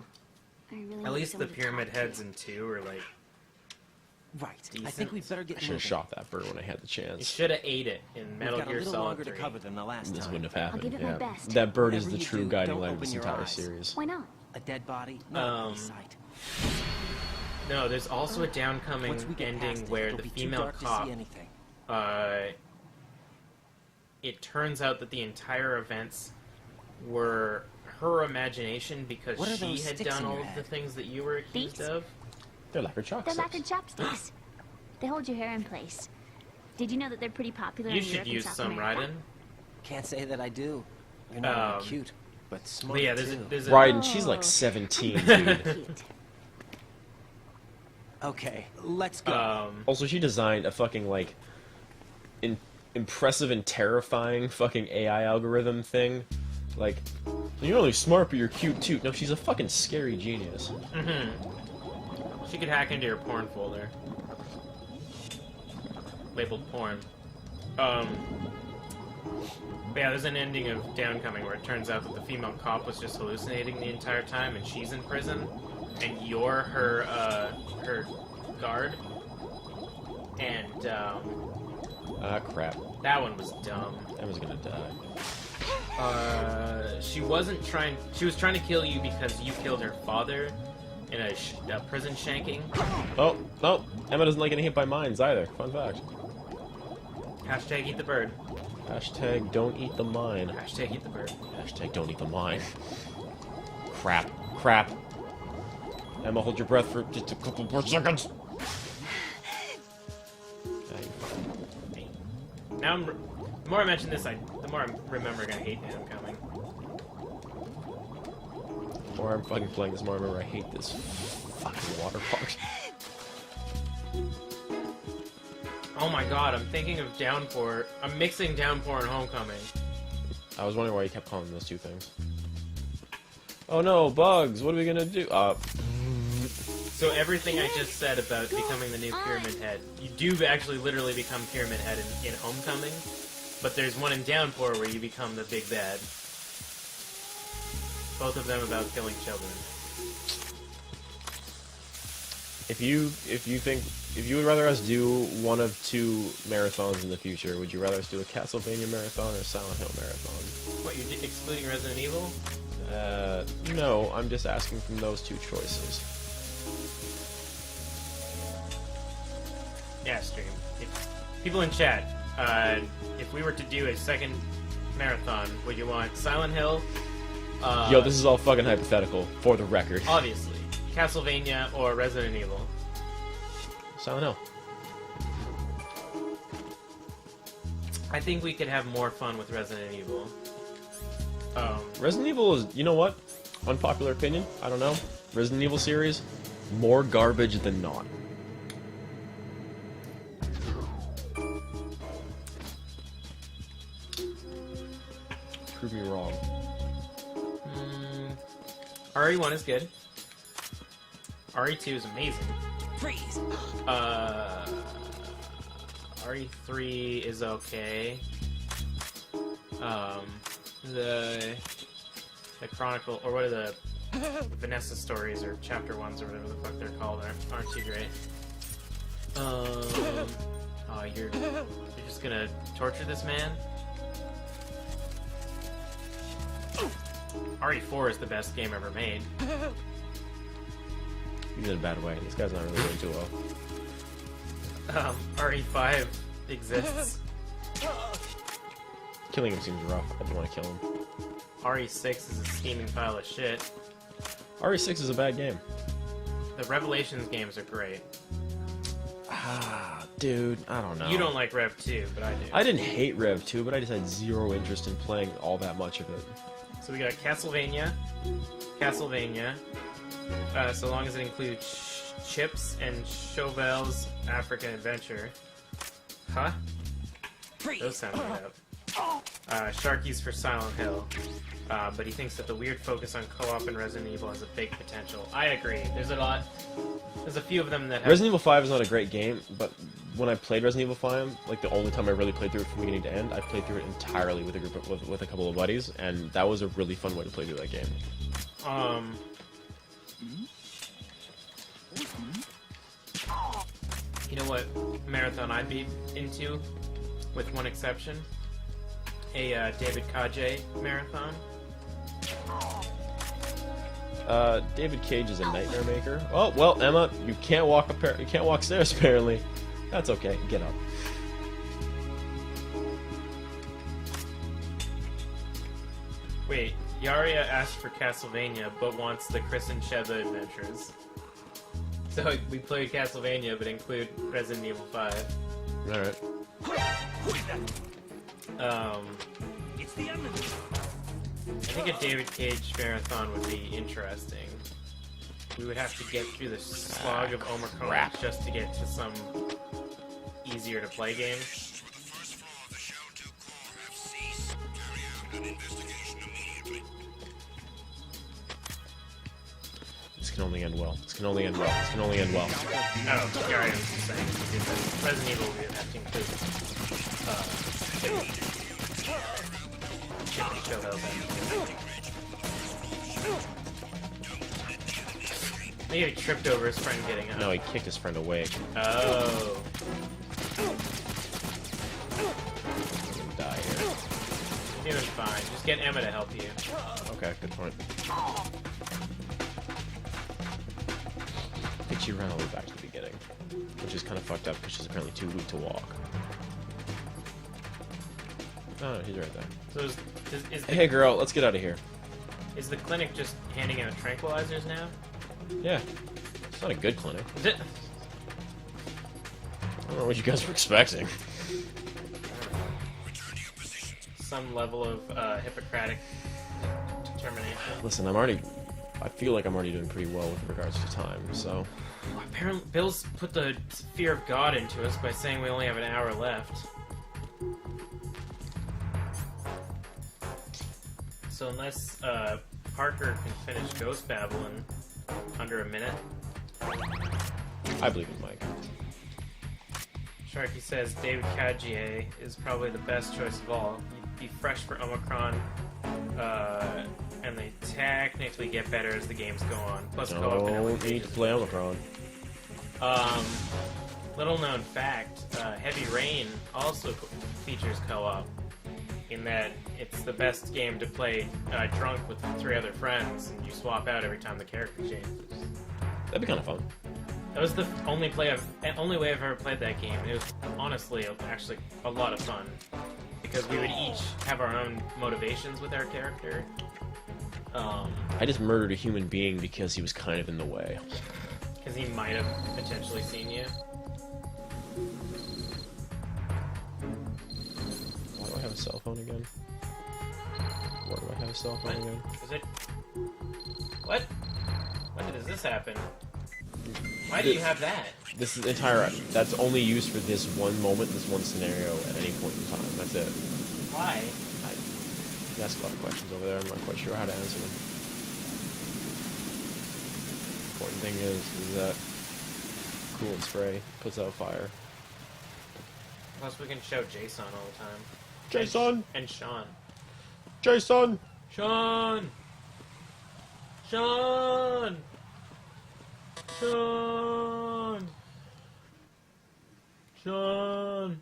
I really At need least the someone to Pyramid talk to. Heads in 2 are like, Right. I Decent. think we'd better get I should have moving. shot that bird when I had the you chance. should have ate it in We've Metal got a Gear little Solid longer 3. to cover than the last This time. wouldn't have happened. give it my Yeah. best. That bird is Whatever the you true do, guiding don't light of open this your entire eyes. series. Why not? A dead body, not a pretty Um, sight. No, there's also a downcoming Once we get ending past it, where it'll the be too female dark to cop, see anything. It turns out that the entire events were her imagination because What are she those had sticks done in all your of the head? things that you were accused These? of. They're lacquered They're chopsticks. lacquered chopsticks. They hold your hair in place. Did you know that they're pretty popular You in should Europe and use South some, America? Raiden. Can't say that I do. You're not only cute, but smart But yeah, too. there's a Raiden, she's like Oh. 17, dude. Cute. Okay, let's go. Also, she designed a fucking, like, impressive and terrifying fucking AI algorithm thing. Like, you're only smart, but you're cute too. No, she's a fucking scary genius. She could hack into your porn folder. Labeled porn. But yeah, there's an ending of Downcoming where it turns out that the female cop was just hallucinating the entire time and she's in prison and you're her her guard. And Ah, crap. that one was dumb. Emma's gonna die. She was trying to kill you because you killed her father in a prison shanking. Oh, no. Emma doesn't like getting hit by mines either. Fun fact. Hashtag eat the bird. Hashtag don't eat the mine. Hashtag eat the bird. Hashtag don't eat the mine. Crap. Crap. Emma, hold your breath for just a couple more seconds. Now, the more I mention this, the more I'm remembering I hate Downcoming. The more I'm fucking playing this, the more I remember I hate this fucking water park. Oh my god, I'm thinking of Downpour. I'm mixing Downpour and Homecoming. I was wondering why you kept calling them those two things. Oh no, bugs! What are we gonna do? So everything I just said about becoming the new Pyramid Head, you do actually literally become Pyramid Head in Homecoming, but there's one in Downpour where you become the big bad. Both of them about killing children. If you would rather us do one of two marathons in the future, would you rather us do a Castlevania marathon or a Silent Hill marathon? What, you're excluding Resident Evil? No, I'm just asking from those two choices. Yeah, stream. People in chat, if we were to do a second marathon, would you want Silent Hill? Yo, this is all fucking hypothetical, for the record. Obviously. Castlevania or Resident Evil? Silent Hill. I think we could have more fun with Resident Evil. Resident Evil is, you know what? Unpopular opinion, I don't know. Resident Evil series, more garbage than not. Prove me wrong. RE1 is good. RE2 is amazing. Freeze! RE3 is okay. The Chronicle, or what are the Vanessa stories, or Chapter 1s, or whatever the fuck they're called, aren't too great. Oh, you're just gonna torture this man? RE4 is the best game ever made. He's in a bad way. This guy's not really doing too well. RE5 exists. Killing him seems rough. I don't want to kill him. RE6 is a steaming pile of shit. RE6 is a bad game. The Revelations games are great. Ah, dude, I don't know. You don't like Rev 2, but I do. I didn't hate Rev 2, but I just had zero interest in playing all that much of it. So we got Castlevania, so long as it includes Chips and Chauvel's African Adventure. Huh? Those sound made up. Sharky's for Silent Hill, but he thinks that the weird focus on co-op in Resident Evil has a big potential. I agree. There's a few of them that have... Resident Evil 5 is not a great game, but when I played Resident Evil 5, like the only time I really played through it from beginning to end, I played through it entirely with a group of, with a couple of buddies, and that was a really fun way to play through that game. You know what marathon I'd be into, with one exception? A David Cage marathon. David Cage is a nightmare maker. Oh well, Emma, you can't walk you can't walk stairs apparently. That's okay. Get up. Wait, Yaria asked for Castlevania, but wants the Chris and Sheva adventures. So we played Castlevania, but include Resident Evil 5. All right. It's the enemy. I think a David Cage marathon would be interesting. We would have to get through the slog of Omicron just to get to some easier to play games. This can only end well. This can only end well. This can only end well. Oh, sorry, I was just saying. Resident Evil would have to include Chip and Chauvel's Adventure. Maybe he tripped over his friend getting up. No, he kicked his friend away. Oh. I'm gonna die here. You're doing fine. Just get Emma to help you. Okay, good point. I think she ran all the way back to the beginning, which is kind of fucked up because she's apparently too weak to walk. Oh, no, he's right there. So is the, Hey, girl, let's get out of here. is the clinic just handing out tranquilizers now? Yeah. It's not a good clinic. Is it? I don't know what you guys were expecting. Some level of Hippocratic determination. Listen, I feel like I'm already doing pretty well with regards to time, so... Apparently, Bill's put the fear of God into us by saying we only have an hour left. So unless Parker can finish Ghost Babel in under a minute. I believe in Mike. Sharky says David Cage is probably the best choice of all. He'd be fresh for Omicron, and they technically get better as the games go on. Plus co-op and No everything. need to play Omicron. Little known fact, Heavy Rain also features co-op, in that it's the best game to play drunk with 3 other friends, and you swap out every time the character changes. That'd be kind of fun. That was the only way I've ever played that game. It was honestly actually a lot of fun because we would each have our own motivations with our character. I just murdered a human being because he was kind of in the way. Because he might have potentially seen you. Why do I have a cell phone again? Why do I have a cell phone again? Is it? What? When does this happen? Why do you have that? This is entire. That's only used for this one moment, this one scenario at any point in time. That's it. Why? You ask a lot of questions over there. I'm not quite sure how to answer them. Important thing is that cool and spray puts out fire. Plus, we can show Jason all the time. Jason! And Sean. Jason! Sean! Sean! Sean! Sean!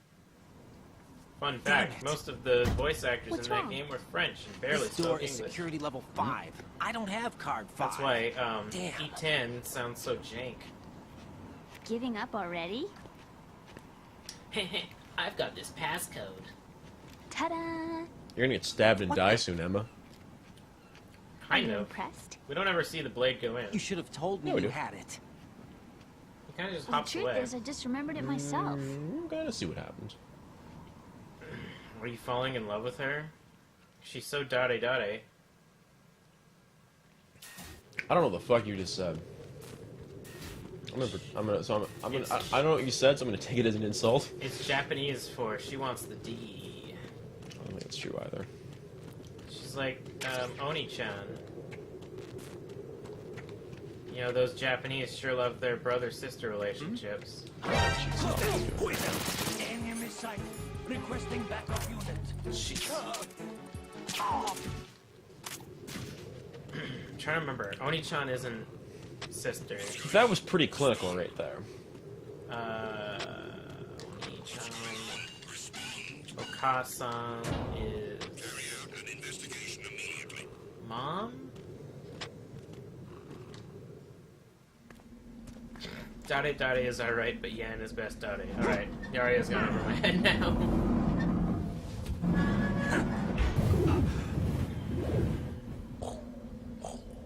Fun fact, most of the voice actors What's in that wrong? game were French and barely This door spoke is English. security level 5. I don't have card 5. That's why Damn. E10 sounds so jank. Giving up already? I've got this passcode. Ta-da! You're gonna get stabbed and What die the- soon, Emma. Are Kind you of. impressed? We don't ever see the blade go in. You should have told me Yeah, we you do. had it. He kind of just Well, the hops truth away. is, I just remembered it myself. We're gonna see what happens. Were you falling in love with her? She's so dotty. I don't know what the fuck you just said. I don't know what you said, so I'm gonna take it as an insult. It's Japanese for she wants the D. I don't think it's true either. She's like Oni-chan. You know, those Japanese sure love their brother-sister relationships. Enemy sight. Requesting backup unit. I'm trying to remember. Oni-chan isn't sister. That was pretty clinical right there. Oni-chan. Okasan is mom? Dade is alright, but Yan is best Dade. Alright, Yaria's gone over my head now.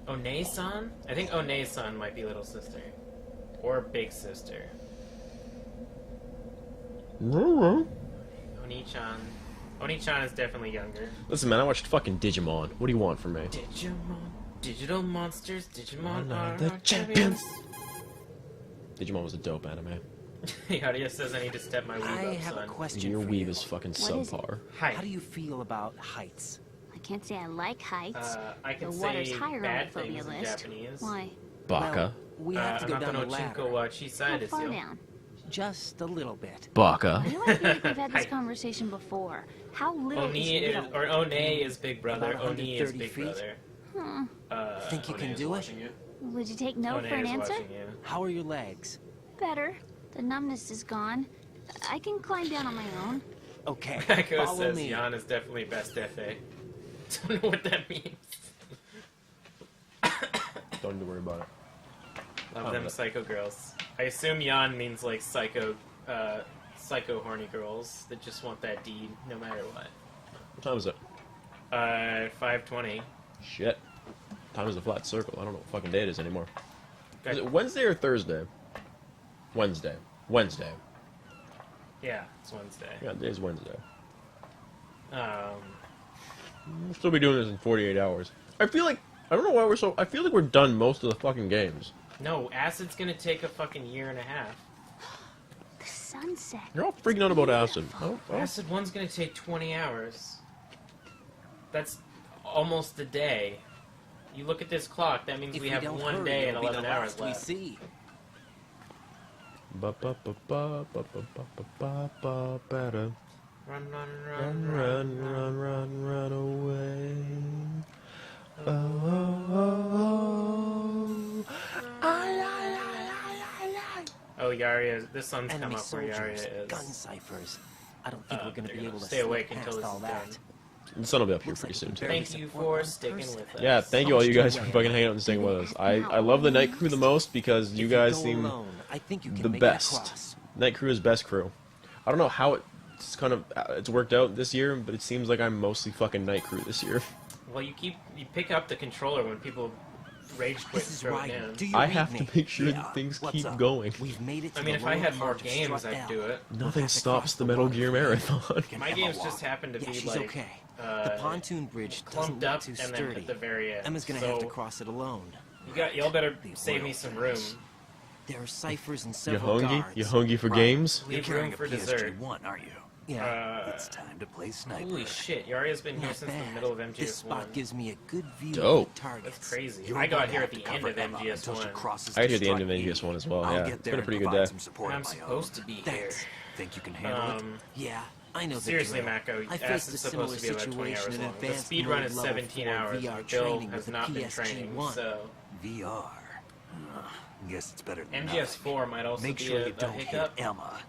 One? I think One might be little sister. Or big sister. Oni-chan. Oni-chan is definitely younger. Listen, man, I watched fucking Digimon. What do you want from me? Digimon. Digital monsters. Digimon are the our champions. Digimon was a dope anime. Yadia says I need to step my weeb I up, have a son. question Your for weave you. is fucking What is it? subpar. Hi. How do you feel about heights? I can't say I like heights. I can the water's say higher on bad the phobia things in list. Japanese. Why? Baka. Well, we have to go down the ladder. wa chisai How far desu yo. down? Just a little bit. Baka. I feel like we've had this Hi. conversation before. How little Oni is is, little? or One is big brother. About Oni is 130 big feet? brother. Think you One can is do it? watching you. Would you take no One for an is answer? watching you. How are your legs? Better. The numbness is gone. I can climb down on my own. Okay, Echo follow says me. Jan is definitely best FA. Don't know what that means. Don't need to worry about it. Love them psycho girls. I assume Jan means like psycho horny girls that just want that deed no matter what. What time is it? 5:20. Shit. Time is a flat circle. I don't know what fucking day it is anymore. Okay. Is it Wednesday or Thursday? Wednesday. Wednesday. Yeah, it's Wednesday. Yeah, today's Wednesday. Um, We'll still be doing this in 48 hours. I feel like, I don't know why we're so, I feel like we're done most of the fucking games. no, Acid's gonna take a fucking year and a half. The sunset. You're all freaking out about Acid. Oh, Acid 1's gonna take 20 hours. That's almost a day. You look at this clock, that means If we have don't 1 hurry, day and it'll be 11 the hours last we left. see. Better. Run, run, Run, run, run, run, run away. Oh, Yaria, the sun's come Enemy up where soldiers, Yaria gun is. ciphers. I don't think we're gonna they're be gonna able to stay awake slip until past this all is that. done. The sun will be up here Looks pretty like soon, we too. barely Thank you support for one sticking person. with us. Yeah, thank you all you guys for Much fucking hanging out and staying with us. I love the night crew the most because you If guys go seem alone, I think you can the make best. it across. Night crew is best crew. I don't know how it's kind of it's worked out this year, but it seems like I'm mostly fucking night crew this year. Well, you pick up the controller when people rage quit and This is throw it right. down. Do you I read have me? to make sure Yeah, that things what's keep up? going. We've made it to I mean, the if I lower had more part of games, Strut I'd L. do it. Nothing Path stops across the the Metal water. Gear Marathon. My Emma games walk? just happen to Yeah, be she's like okay. The pontoon bridge doesn't clumped look up too and then sturdy. at the very end. Emma's gonna so have to cross it alone. y'all better save me some room. There are ciphers and You several hungry? guards. You hungry for Right. games? You're Leave room carrying a for PSG-1, dessert. aren't you? Yeah. It's time to play sniper. Holy shit, Yaria's been here Not since the bad. middle of This MGS1. spot gives me a good view Dope. of the targets. That's crazy. You're I got gonna here have at the to end cover of Emma until she MGS1. crosses I got here at the Strut end of E. MGS1 as well. I'll Yeah, get it's there been a and pretty good provide day. some support And I'm of my supposed own. to be here. Thanks. Think you can handle it? Yeah, I know the Seriously, drill. Mako, I Ass faced is a similar supposed to be about 20 situation hours in long. The advanced speed run mode is level 17 4 hours, VR but Bill training has with the not been training, PSG-1. so VR. Guess it's better than MGS4 might also Make be sure a you don't hiccup. hit Emma.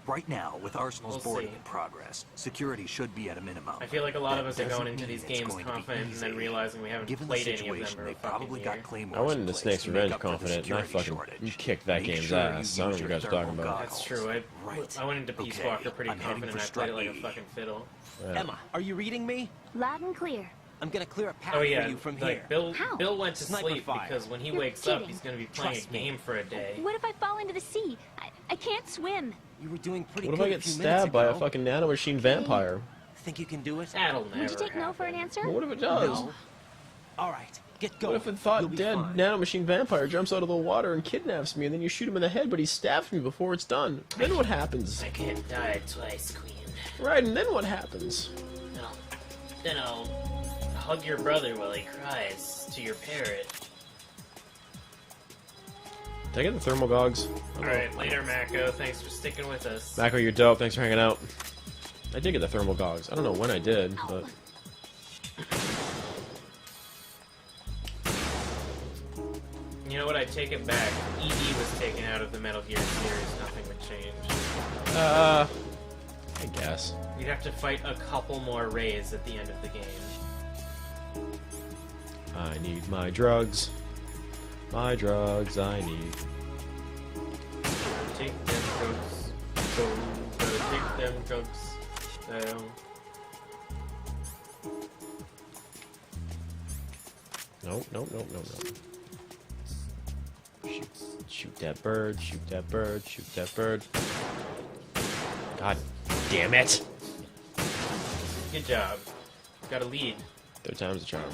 Right now, with Arsenal's We'll boarding see. in progress, security should be at a minimum. I feel like a lot of That us are going doesn't into these mean it's games going to be confident and then easy. realizing we haven't Given the played any of situation, them they for a fucking probably year. got claymores I went in into place Snake's to make Revenge up for the confident, and I security fucking shortage. kicked that Make game's sure you ass. I don't know use what you your guys are talking thermal about. That's true. Right. I went into Peace Okay, Walker pretty I'm heading confident for and I played it like a Strut E. fucking fiddle. Yeah. Emma, are you reading me? Loud and clear. I'm gonna clear a path Oh yeah, for you from like here. How? Bill went to Sniper sleep fire. because when he You're wakes up, kidding. he's going to be playing Trust a me. game for a day. What if I fall into the sea? I can't swim. You were doing pretty What if good I a get few minutes stabbed by a ago. fucking nanomachine vampire? Think you can do it? That'll never Would you take no for an happen. answer? Well, what if it does? No. All right, get going. What if a You'll thought be dead fine. nanomachine vampire jumps out of the water and kidnaps me, and then you shoot him in the head, but he stabs me before it's done? Then what happens? I can't die twice, Queen. Right, and then what happens? Then I'll hug your brother while he cries to your parrot. Did I get the thermal gogs? Alright, later, Mako. Thanks for sticking with us. Mako, you're dope. Thanks for hanging out. I did get the thermal gogs. I don't know when I did, but You know what? I take it back. ED was taken out of the Metal Gear series. Nothing would change. I guess. You'd have to fight a couple more raids at the end of the game. I need my drugs. My drugs I need. Take them drugs. Go. Gotta take them drugs. Down. Nope, nope, nope, nope, nope. Shoot that bird, shoot that bird, shoot that bird. God damn it! Good job. Got a lead. Third time's the charm.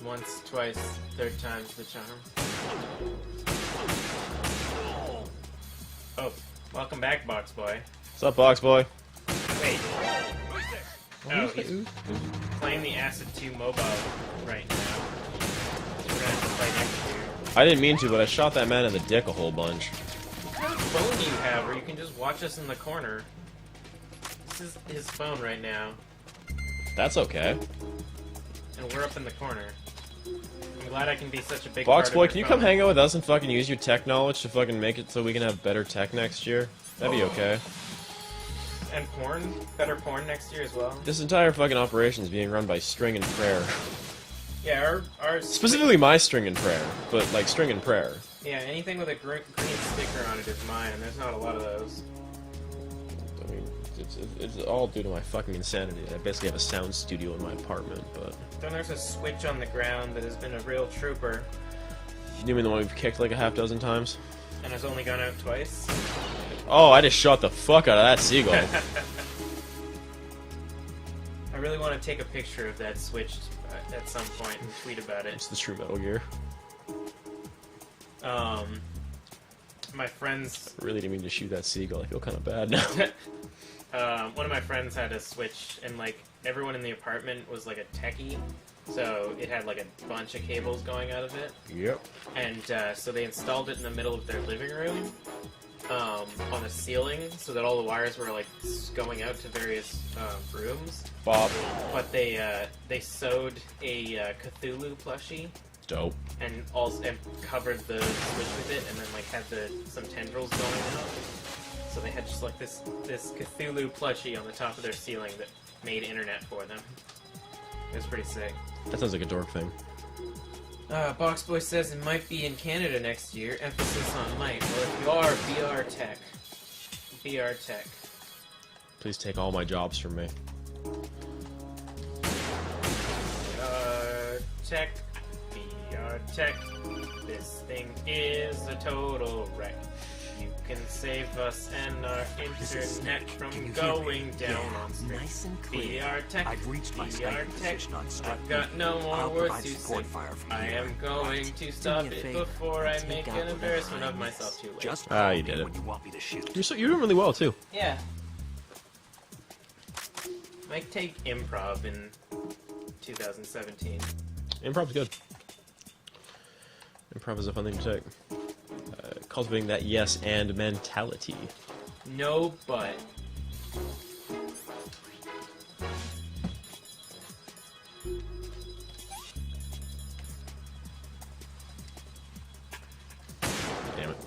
Once, twice, third time's the charm. Oh, welcome back, Box Boy. What's up, Box Boy? Wait. Oh, he's playing the Acid 2 mobile right now. We're gonna have to play next year. I didn't mean to, but I shot that man in the dick a whole bunch. What kind of phone do you have where you can just watch us in the corner? This is his phone right now, That's okay. and we're up in the corner. I'm glad I can be such a big Box part Boy, of can you your come phone. hang out with us and fucking use your tech knowledge to fucking make it so we can have better tech next year? That'd be okay. And porn? Better porn next year as well? This entire fucking operation is being run by String and Prayer. Yeah, our Specifically my String and Prayer, but like String and Prayer. Yeah, anything with a green sticker on it is mine, and there's not a lot of those. I mean, it's all due to my fucking insanity. I basically have a sound studio in my apartment, but... Then there's a switch on the ground that has been a real trooper, You mean the one we've kicked like a half dozen times? and has only gone out twice. Oh, I just shot the fuck out of that seagull. I really want to take a picture of that switch at some point and tweet about it. It's the true Metal Gear. My friends, I really didn't mean to shoot that seagull. I feel kind of bad now. one of my friends had a switch, and like everyone in the apartment was like a techie, so it had like a bunch of cables going out of it. Yep. And so they installed it in the middle of their living room, on a ceiling, so that all the wires were like going out to various rooms. Bob. But they sewed a Cthulhu plushie Dope. and covered the switch with it, and then like had some tendrils going out. So they had just like this Cthulhu plushie on the top of their ceiling that made internet for them. It was pretty sick. That sounds like a dork thing. Boxboy says it might be in Canada next year. Emphasis on might. Well, if you are, BR Tech. BR Tech. Please take all my jobs from me. Tech. BR Tech. This thing is a total wreck. You can save us and our internet from going down on stream. Nice and clear. BR Tech. I've reached my BR Skype Tech. position on Strut. I've got no more I'll words provide to say. support fire from I here. am going to stop me a it favor. before I Take make out an the embarrassment of behind myself too late. Just Ah, call you me did it. when you want me to shoot. You're doing really well too. Yeah. Might take improv in 2017. Improv's good. Improv is a fun thing to take. Cultivating that yes and mentality. No, but. Damn it.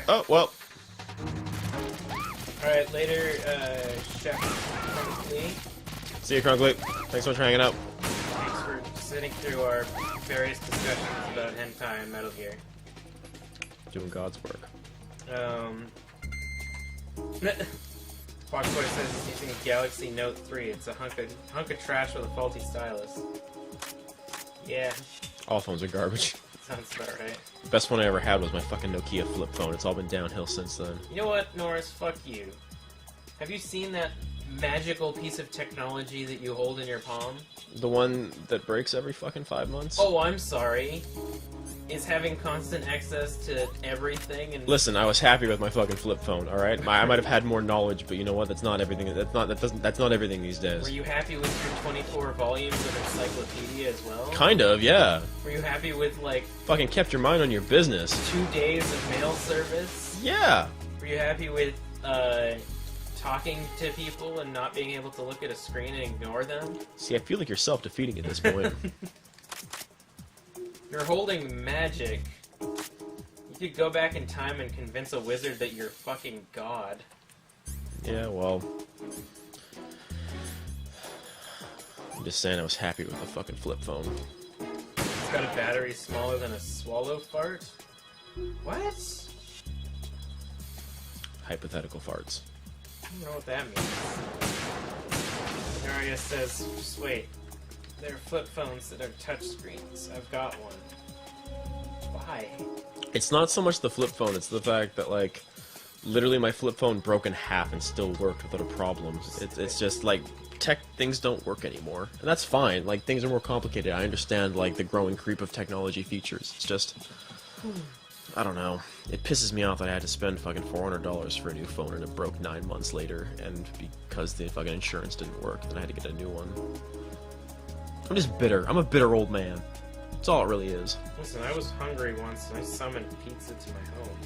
Oh, well. Alright, later, Chef Lee. See you, Crunkly. Thanks so much for hanging out. Thanks for sitting through our various discussions about hentai and Metal Gear. Doing God's work. Foxboy says he's using a Galaxy Note 3. It's a hunk of trash with a faulty stylus. Yeah, All phones are garbage. sounds about right. The best one I ever had was my fucking Nokia flip phone. It's all been downhill since then. You know what, Norris? Fuck you. Have you seen that magical piece of technology that you hold in your palm? The one that breaks every fucking 5 months? Oh, I'm sorry. Is having constant access to everything and Listen, I was happy with my fucking flip phone, alright? I might have had more knowledge, but you know what? That's not everything. That's not everything these Were days. you happy with your 24 volumes of encyclopedia as well? Kind of, yeah. Were you happy with, like, Fucking kept your mind on your business. 2 days of mail service? Yeah. Were you happy with, talking to people and not being able to look at a screen and ignore them? See, I feel like you're self-defeating at this point. You're holding magic. You could go back in time and convince a wizard that you're fucking God. Yeah, well... I'm just saying I was happy with the fucking flip phone. It's got a battery smaller than a swallow fart? What? Hypothetical farts. I don't know what that means. Daria says, just wait. There are flip phones that are touchscreens. I've got one. Why? It's not so much the flip phone, it's the fact that, like, literally my flip phone broke in half and still worked without a problem. It's just, like, tech things don't work anymore. And that's fine, like, things are more complicated. I understand, like, the growing creep of technology features. It's just... I don't know. It pisses me off that I had to spend fucking $400 for a new phone and it broke 9 months later, and because the fucking insurance didn't work, then I had to get a new one. I'm just bitter. I'm a bitter old man. That's all it really is. Listen, I was hungry once and I summoned pizza to my home.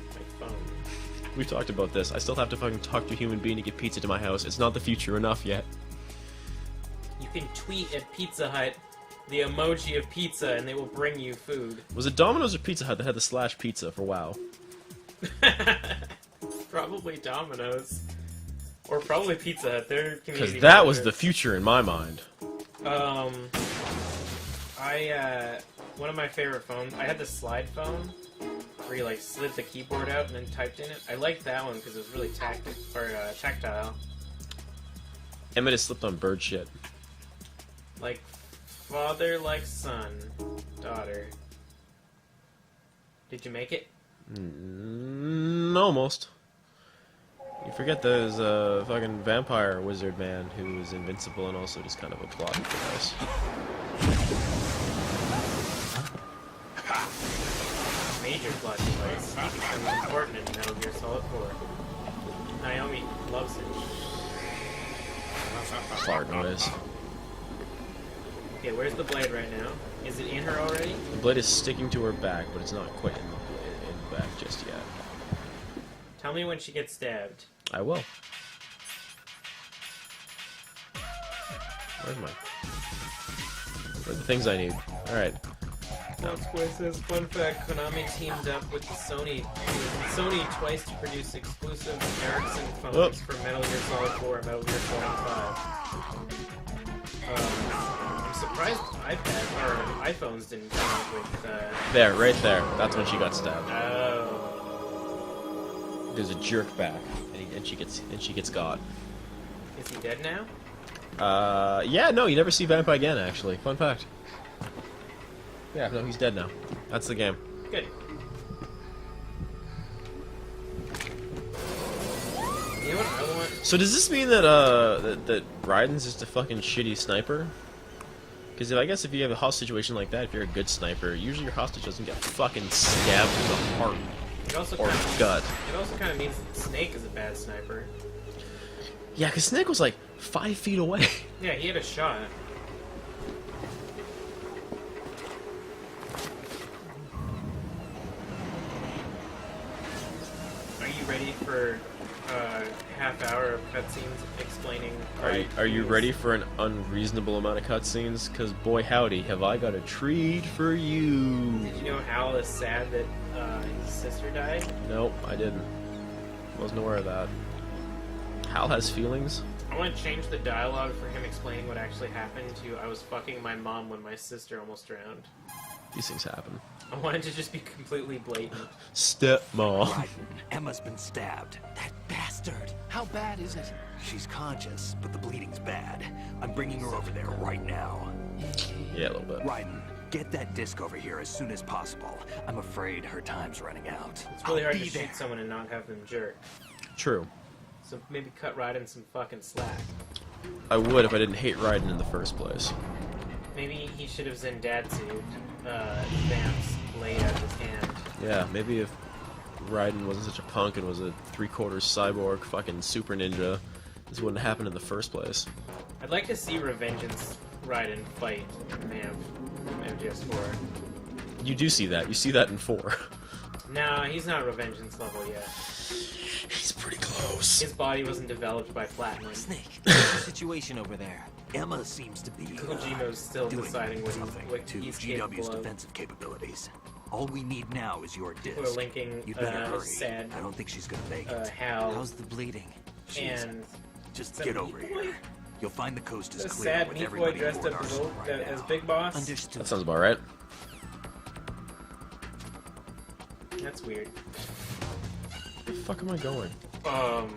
My phone. We've talked about this. I still have to fucking talk to a human being to get pizza to my house. It's not the future enough yet. You can tweet at Pizza Hut the emoji of pizza and they will bring you food. Was it Domino's or Pizza Hut that had the slash pizza for WoW? Probably Domino's. Or probably Pizza Hut. They're community Because that was the managers. future in my mind. One of my favorite phones, I had the slide phone, where you, like, slid the keyboard out and then typed in it. I liked that one because it was really tactile. Emmett has slipped on bird shit. Like, father, like son, daughter. Did you make it? Almost. You forget there's a fucking vampire wizard man who is invincible and also just kind of a plot device. Major plot device. He becomes important in Metal Gear Solid 4. Naomi loves it. Fart noise. Okay, where's the blade right now? Is it in her already? The blade is sticking to her back, but it's not quite in the back just yet. Tell me when she gets stabbed. I will. Where's the things I need? Alright. Square says, fun fact, Konami teamed up with Sony twice to produce exclusive Ericsson phones for Metal Gear Solid 4 and Metal Gear Solid 5. I'm surprised iPhones didn't come up with, There, right there. That's when she got stabbed. Oh. There's a jerk back, and she gets got. Is he dead now? Yeah, no, you never see Vampire again, actually. Fun fact. Yeah, no, he's dead now. That's the game. Good. You know what I want? So does this mean that that Raiden's just a fucking shitty sniper? Because I guess if you have a hostage situation like that, if you're a good sniper, usually your hostage doesn't get fucking stabbed in the heart It also or kinda, gut. It also kind of means that Snake is a bad sniper. Yeah, because Snake was like 5 feet away. Yeah, he had a shot. Are you ready for a half hour of cutscenes explaining? Are you ready for an unreasonable amount of cutscenes? Because boy howdy, have I got a treat for you. Did you know Hal is sad that his sister died? Nope, I didn't. Wasn't aware of that. Hal has feelings? I want to change the dialogue for him explaining what actually happened to I was fucking my mom when my sister almost drowned. These things happen. I wanted to just be completely blatant. Stepmom. Raiden, Emma's been stabbed. That bastard. How bad is it? She's conscious, but the bleeding's bad. I'm bringing her over there right now. Yeah, a little bit. Raiden, get that disc over here as soon as possible. I'm afraid her time's running out. It's really hard I'll to be there. shoot someone and not have them jerk. True. So maybe cut Raiden some fucking slack. I would if I didn't hate Raiden in the first place. Maybe he should have Zendatsu Vamps blade out of his hand. Yeah, maybe if Raiden wasn't such a punk and was a 3/4 cyborg fucking super ninja, this wouldn't happen in the first place. I'd like to see Revengeance Raiden fight Vamp from MGS4. You do see that. You see that in 4. No, he's not Revengeance level yet. He's pretty close. His body wasn't developed by Platinum. Snake, what's the situation over there? Emma seems to be Kojimo's still doing deciding what something to he's GW's capable of. defensive capabilities. All we need now is your disc. We're linking You'd better hurry. sad I don't think she's gonna make it. Hal How's the bleeding? and Just some get over Meat Boy? here. You'll find the coast is a clear sad with Meat Boy everybody dressed aboard up as, Arsenal right as now. Big Boss. Understood. That sounds about right. That's weird. Where the fuck am I going? Um,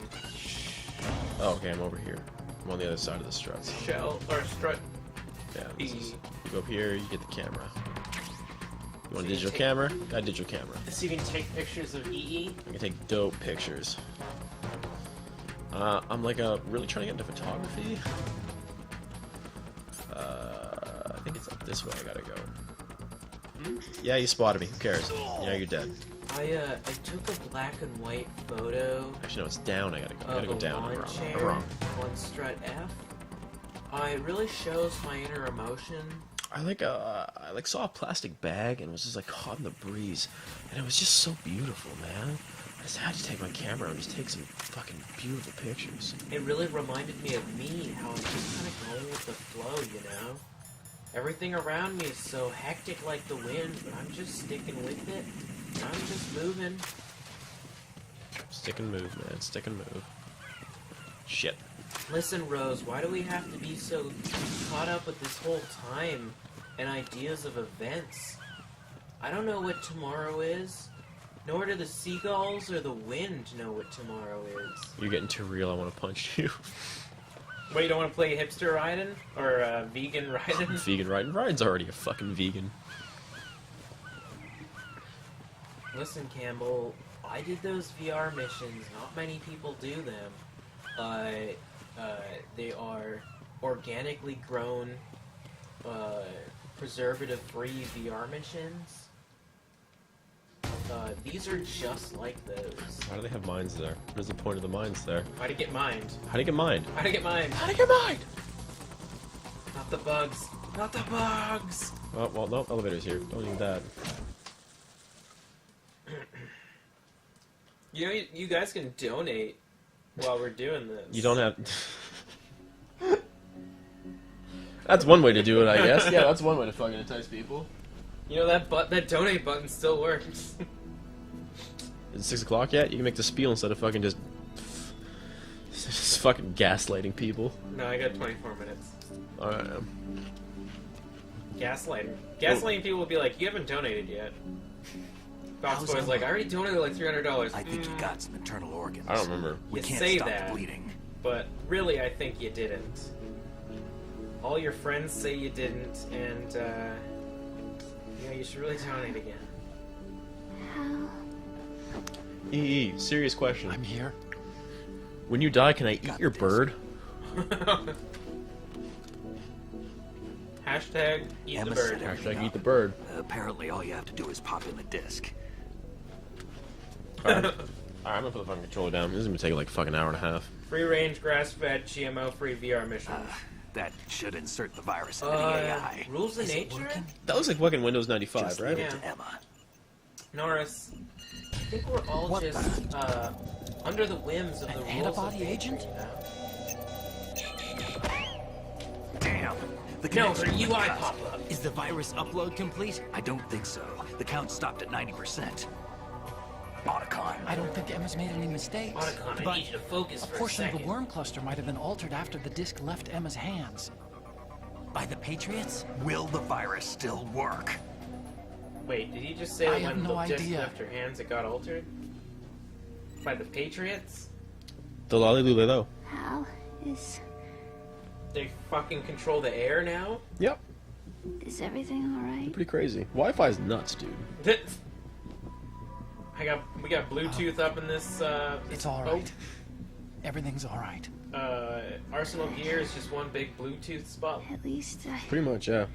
Oh, okay, I'm over here. I'm on the other side of the struts. Shell or Strut. Yeah. B. You go up here, you get the camera. You want a digital take- camera? Got a digital camera. So you can take pictures of EE. I can take dope pictures. I'm like really trying to get into photography. I think it's up this way I gotta go. Yeah, you spotted me. Who cares? Yeah, you're dead. I took a black and white photo Actually, no, it's down. I gotta go. I of gotta go a down. I'm lawn wrong. chair I'm wrong. on Strut F. It really shows my inner emotion. I saw a plastic bag and it was just like caught in the breeze, and it was just so beautiful, man. I just had to take my camera and just take some fucking beautiful pictures. It really reminded me of me, how I'm just kind of going with the flow, you know? Everything around me is so hectic like the wind, but I'm just sticking with it. I'm just moving. Stick and move, man. Stick and move. Shit. Listen, Rose, why do we have to be so caught up with this whole time and ideas of events? I don't know what tomorrow is, nor do the seagulls or the wind know what tomorrow is. You're getting too real. I want to punch you. Wait, you don't want to play hipster Raiden? Or vegan Raiden? Vegan Raiden. Raiden's already a fucking vegan. Listen, Campbell, I did those VR missions. Not many people do them. They are organically grown, preservative-free VR missions. These are just like those. Why do they have mines there? What is the point of the mines there? How to get mined? How do you get mined? How to get mined? How do you get mined? Not the bugs. Not the bugs! Oh, well, no, elevator's here. Don't need that. You know, you guys can donate while we're doing this. You don't have... That's one way to do it, I guess. Yeah, that's one way to fucking entice people. You know that donate button still works. Is it 6 o'clock yet? You can make the spiel instead of fucking just fucking gaslighting people. No, I got 24 minutes. Alright. Gaslighting people will be like, you haven't donated yet. Fox Boy's like, I already donated like $300. I think you got some internal organs. I don't remember. We You can't say stop that. the bleeding. But really, I think you didn't. All your friends say you didn't, and you should really donate again. Serious question. I'm here. When you die, can I eat your bird? Hashtag eat Emma the bird. said everything Hashtag eat up. the bird. Apparently, all you have to do is pop in the disc. Alright, I'm gonna put the fucking controller down. This is gonna take like a fucking hour and a half. Free range, grass fed, GMO free VR mission. That should insert the virus in any AI. Rules of nature? That looks like fucking Windows 95, Just right? leave it Yeah. to Emma. Norris, I think we're all What just under the whims of the An rules antibody of nature, agent? you know? Damn. The No, her connection UI went cut. pop up. Is the virus upload complete? I don't think so. The count stopped at 90%. Otacon. I don't think Emma's made any mistakes. Otacon, I But need you to focus a for a portion of second. the worm cluster might have been altered after the disc left Emma's hands. By the Patriots? Will the virus still work? Wait, did he just say I that have when no the disc idea. left her hands, it got altered? By the Patriots? The Lolly Hal, is They fucking control the air now? Yep. everything all right? Pretty crazy. Wi-Fi's nuts, dude. We got Bluetooth up in this. It's all right. Everything's all right. Arsenal Gear is just one big Bluetooth spot. At least Pretty much, yeah.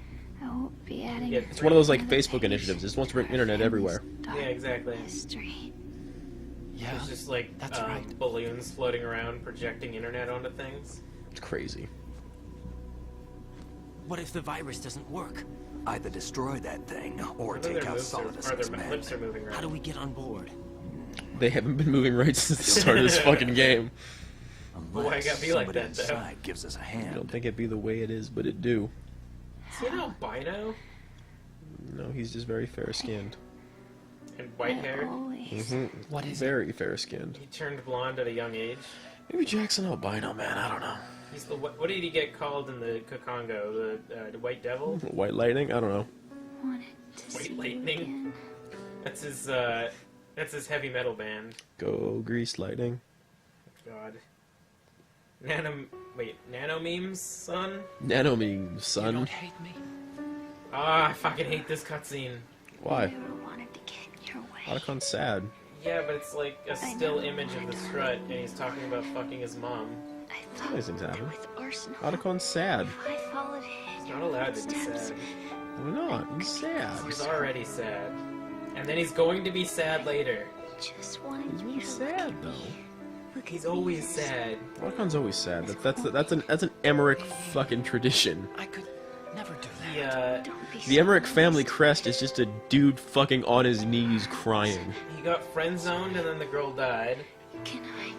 I won't be adding. Yeah, It's one of those like another Facebook page initiatives. It just wants to bring our internet family's everywhere. dark Yeah, exactly. History. Yeah, It's just like that's right. balloons floating around projecting internet onto things. It's crazy. What if the virus doesn't work? Either destroy that thing or Whether take their out moves are, Solidus or and his their men. lips are moving around. How do we get on board? They haven't been moving right since the start of this fucking game. Why Unless it gotta be like somebody that, though? inside gives us a I hand. don't think it'd be the way it is, but it do. Is he an albino? No, he's just very fair-skinned. And white haired? Always. What is it? Very fair-skinned. He turned blonde at a young age. Maybe Jackson albino, man. I don't know. He's the what did he get called in the Kokongo? The White Devil? White lightning? I don't know. Wanted to White see you lightning? again. That's his heavy metal band. Go grease lightning. God. Nano memes, son? Nano meme, You son. don't hate me. Ah, I fucking hate this cutscene. Why? Never wanted to get in your way. Otacon's sad. Yeah, but it's like a still image of the strut, and he's talking about fucking his mom. I thought Nice things happen. with Arsenal. Otacon's sad. I followed him. He's not allowed to be sad. Why not? He's sad. He's already sad. And then he's going to be sad later. Just wanted He's you really to sad, look at though. me. Look He's at me always as- sad. Otacon's always sad. That's an Emmerich fucking tradition. I could never do that. He Don't be The so Emmerich family honest. crest is just a dude fucking on his knees crying. he got friend zoned, and then the girl died, Can I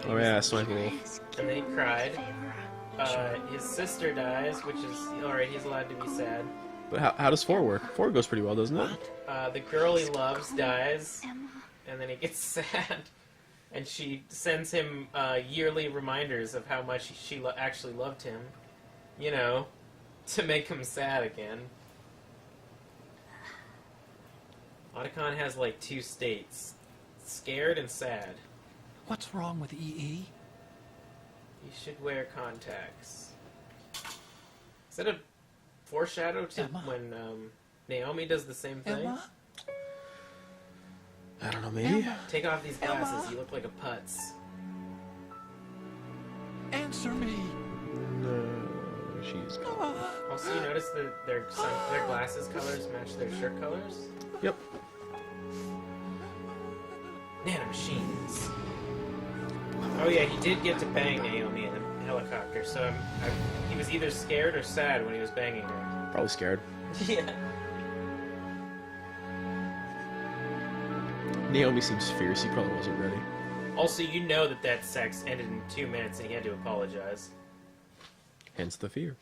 Oh yeah, Sniper Wolf. ask and then he cried. a favor? His sister dies, which is alright. He's allowed to be sad. But how does 4 work? 4 goes pretty well, doesn't it? The girl he loves dies, Emma, and then he gets sad. And she sends him yearly reminders of how much she actually loved him. You know, to make him sad again. Otacon has like 2 states. Scared and sad. What's wrong with EE? You should wear contacts. Is that a foreshadow to Emma? when Naomi does the same thing? Emma? I don't know, maybe? Take off these glasses, Emma? you look like a putz. Answer me. No, she's gone. Also, you notice that their glasses colors match their shirt colors? Yep. Nanomachines. Oh yeah, he did get to bang Naomi in a helicopter, so he was either scared or sad when he was banging her. Probably scared. Yeah. Naomi seems fierce. He probably wasn't ready. Also, you know that sex ended in 2 minutes and he had to apologize. Hence the fear.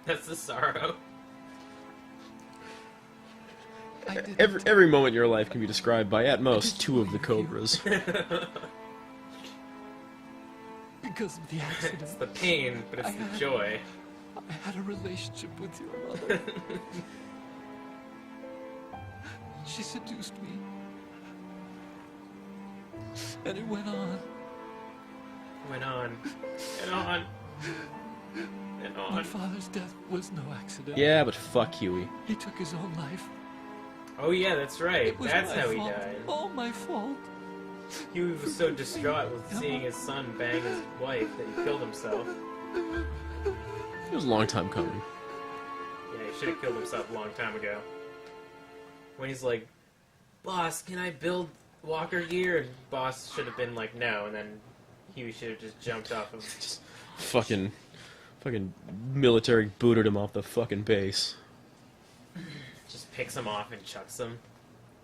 That's the sorrow. I didn't. Every moment in your life can be described by at most 2 of the Cobras. Because of the accident. It's the pain, but it's the joy. I had a relationship with your mother. She seduced me. And it went on. Went on. And on. And My on. father's death was no accident. Yeah, but fuck Huey. He took his own life. Oh yeah, that's right. It was That's my how he fault. died. All my fault. He was so distraught with seeing his son bang his wife that he killed himself. It was a long time coming. Yeah, he should have killed himself a long time ago. When he's like, "Boss, can I build walker gear?" And boss should have been like, "No," and then Huey should have just jumped off of. Just fucking military booted him off the fucking base. Just picks him off and chucks him.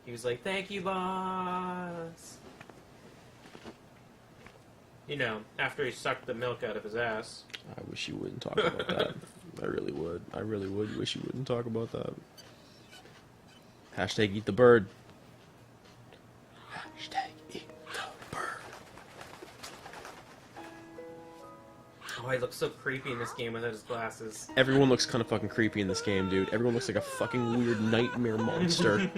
He was like, "Thank you, boss." You know, after he sucked the milk out of his ass. I wish you wouldn't talk about that. I really would. I really would wish you wouldn't talk about that. Hashtag eat the bird. Hashtag eat the bird. Oh, he looks so creepy in this game without his glasses. Everyone looks kind of fucking creepy in this game, dude. Everyone looks like a fucking weird nightmare monster.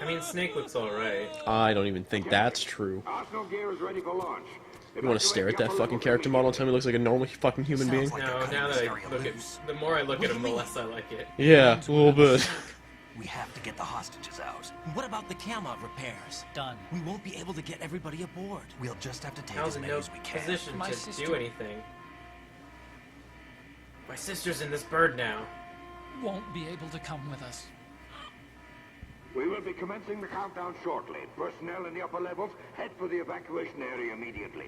I mean, Snake looks alright. I don't even think that's true. Arsenal gear is ready for launch. You want to stare at that fucking character model and tell me he looks like a normal fucking human being? Sounds like No, they're cutting now this that I area look at... loose. The more I look at him, the less I like it. Yeah, a little bit. We have to get the hostages out. What about the cam repairs? Done. We won't be able to get everybody aboard. We'll just have to take I as was in many no as we can. position My to sister- do anything. My sister's in this bird now. Won't be able to come with us. We will be commencing the countdown shortly. Personnel in the upper levels, head for the evacuation area immediately.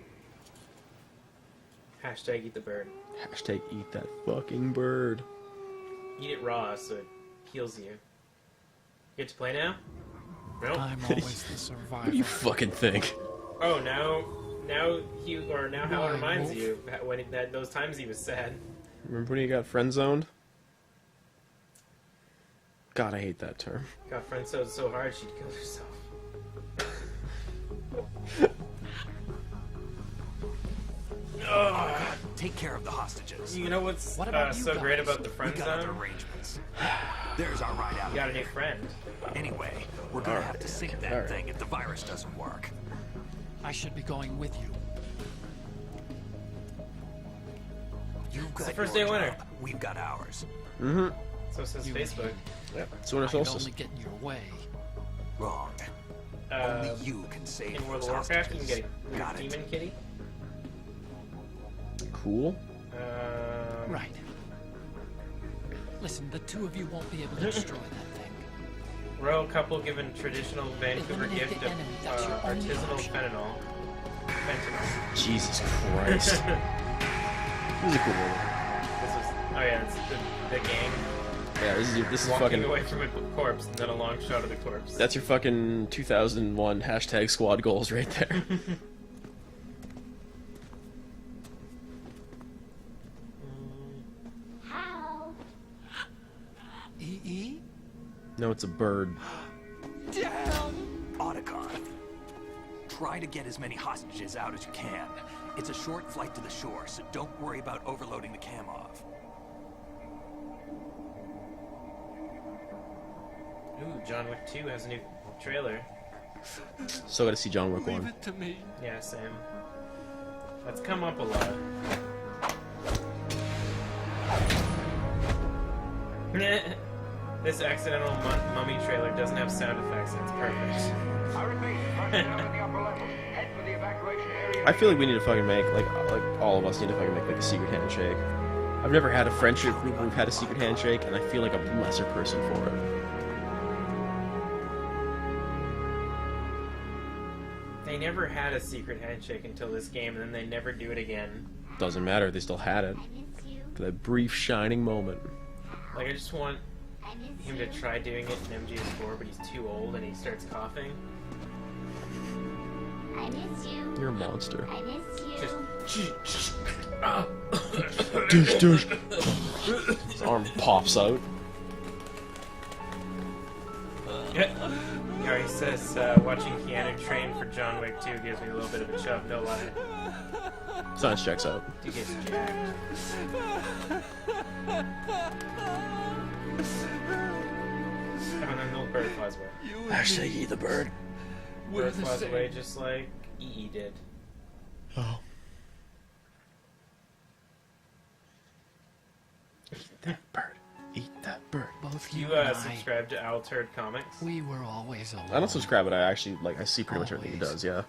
Hashtag eat the bird. Hashtag eat that fucking bird. Eat it raw so it heals you. Get to play now? Nope. I'm always the survivor. What do you fucking think? Oh, now how Why, it reminds Wolf? you when those times he was sad. Remember when you got friend zoned? God, I hate that term. Got friend so hard she'd kill herself. Take care of the hostages. You know what's What about you so great guys? about the We friend got other zone? arrangements. There's our ride out. You got a new friend. Anyway, we're gonna have to sink that thing if the virus doesn't work. I should be going with you. You've got the first your day winner. job. We've got ours. Mm-hmm. So says You- Facebook. Yep. It's winter I can solstice. only get in your way. Wrong. Only you can save In World those of Warcraft, you can hostages. get a Got it. demon kitty. Cool. Right. Listen, the two of you won't be able to destroy that thing. Royal couple given traditional Vancouver Eliminate gift the of enemy. That's your only artisanal option. fentanyl. Fentanyl. Jesus Christ. This is a cool movie. Oh yeah, it's the gang Yeah, this is walking fucking. away from a corpse and then a long shot of the corpse. That's your fucking 2001 hashtag squad goals right there. EE? No, it's a bird. Otacon. Try to get as many hostages out as you can. It's a short flight to the shore, so don't worry about overloading the Kamov. Ooh, John Wick 2 has a new trailer. Still gotta see John Wick Leave 1. it to me. Yeah, same. That's come up a lot. This accidental mummy trailer doesn't have sound effects and it's perfect. I repeat, personnel in the upper levels, head for the evacuation area. I feel like we need to fucking make, like all of us need to fucking make, like, a secret handshake. I've never had a friendship group where we've had a secret handshake, and I feel like a lesser person for it. They never had a secret handshake until this game, and then they never do it again. Doesn't matter, they still had it. For that brief, shining moment. Like, I just want him to try doing it in MGS4, but he's too old and he starts coughing. I miss you. You're a monster. I miss you. Just... Douche, douche. His arm pops out. Yeah, he says watching Keanu train for John Wick 2 gives me a little bit of a chub, no lie. Science checks out. Dude gets jacked. And then the bird flies away. I say ye the bird. Bird flies away just like EE did. Oh. Eat that bird. Eat that bird. Both Do you you and I, subscribe to Altered Comics? we were always alone. I don't subscribe, but I actually like. I see pretty much everything he does. Yeah.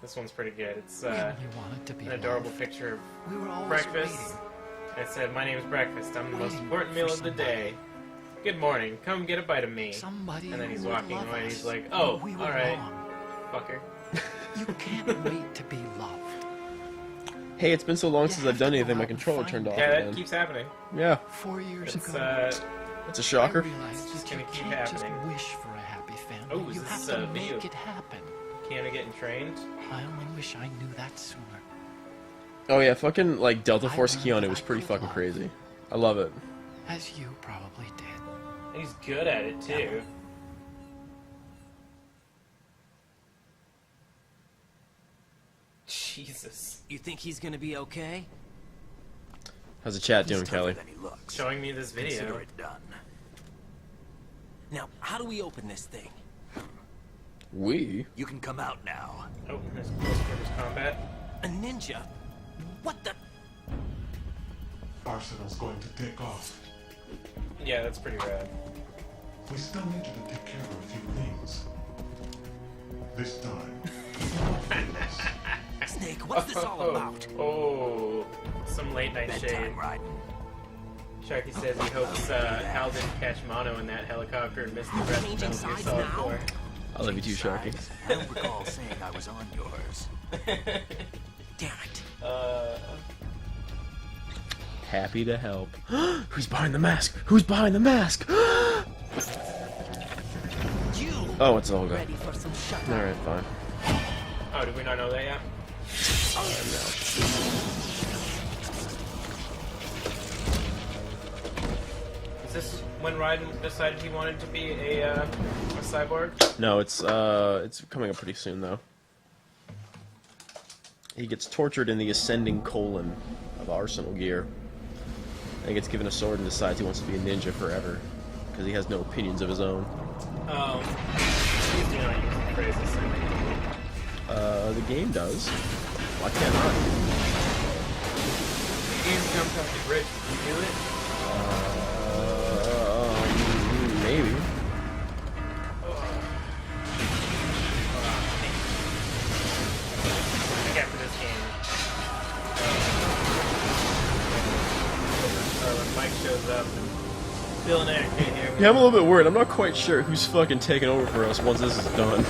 This one's pretty good. It's We only wanted to be an adorable loved. picture of We were always breakfast. waiting. It said, "My name is Breakfast. I'm the most Waiting important for meal of the somebody. day. Good morning. Come get a bite of me." Somebody And then he's who would walking love away. us He's like, when "Oh, we were all right, wrong. fucker." You can't wait to be loved. Hey, it's been so long You since have I've done to go anything. My out and controller find turned it. off Yeah, that again. keeps happening. Yeah. 4 years It's ago, It's a I shocker. realized It's that gonna you keep can't just happening. wish for a happy family. Oh, is you this, have to video? make it happen. Keanu getting trained. I only wish I knew that sooner. Oh yeah, fucking like Delta I Force learned Keanu that was I pretty could fucking love. crazy. I love it. As you probably did. And he's good at it too. Jesus. You think he's gonna be okay? How's the chat He's doing, tougher Kelly? than he looks. Showing me this video. Consider it done. Now, how do we open this thing? We? You can come out now. Oh, there's close quarters combat. A ninja? What the? Arsenal's going to take off. Yeah, that's pretty rad. We still need you to take care of a few things. This time. Snake, what's this all about? Oh, some late night shade. Bedtime riding. Sharky says he hopes Hal didn't catch Mono in that helicopter and missed the rest of Changing Metal Gear sides Solid now? 4. I love you too, Sharky. Besides, I don't recall saying I was on yours. Damn it. Happy to help. Who's behind the mask? Who's behind the mask? You Oh, it's Olga. ready for some shut Alright, fine. Oh, did we not know that yet? Is this when Raiden decided he wanted to be a cyborg? No, it's coming up pretty soon though. He gets tortured in the ascending colon of Arsenal Gear. And he gets given a sword and decides he wants to be a ninja forever. Because he has no opinions of his own. Please do not use the phrase ascending. The game does. Why can't I? The game jumped off the bridge. Did you do it? Maybe. I got for this game. When Mike shows up, Bill and Eric get here. Yeah, I'm a little bit worried. I'm not quite sure who's fucking taking over for us once this is done.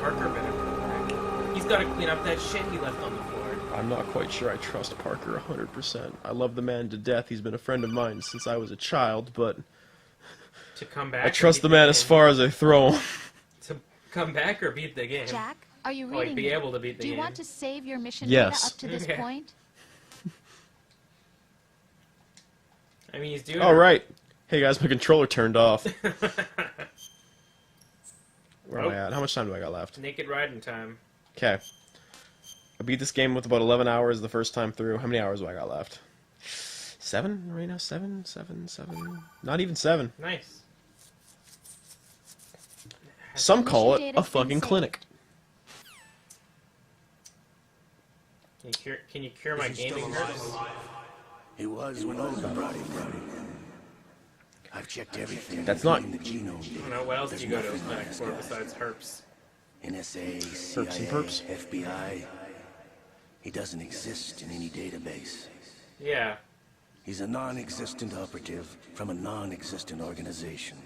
Parker better come back. He's got to clean up that shit he left on the floor. I'm not quite sure I trust Parker 100%. I love the man to death. He's been a friend of mine since I was a child, but To come back. I or trust beat the man game? as far as I throw him. To come back or beat the game. Jack, are you Like, reading be it? able to beat the Do you game. want to save your mission Yes. data up to this Okay. point? I mean, he's doing. All right. Hey guys, my controller turned off. Where am I at? How much time do I got left? Naked riding time. Okay. I beat this game with about 11 hours the first time through. How many hours do I got left? 7 right now? 7? Not even 7. Nice. Some call Mission it a data's been fucking saved. clinic. Can you cure my gaming nerves? He was when Olga brought him in. I've checked everything. That's not- in the genome. I don't know, what else do you go to Attack for besides herps? NSA, Perps and CIA, perps. FBI. He doesn't exist in any database. Yeah. He's a non-existent operative from a non-existent organization.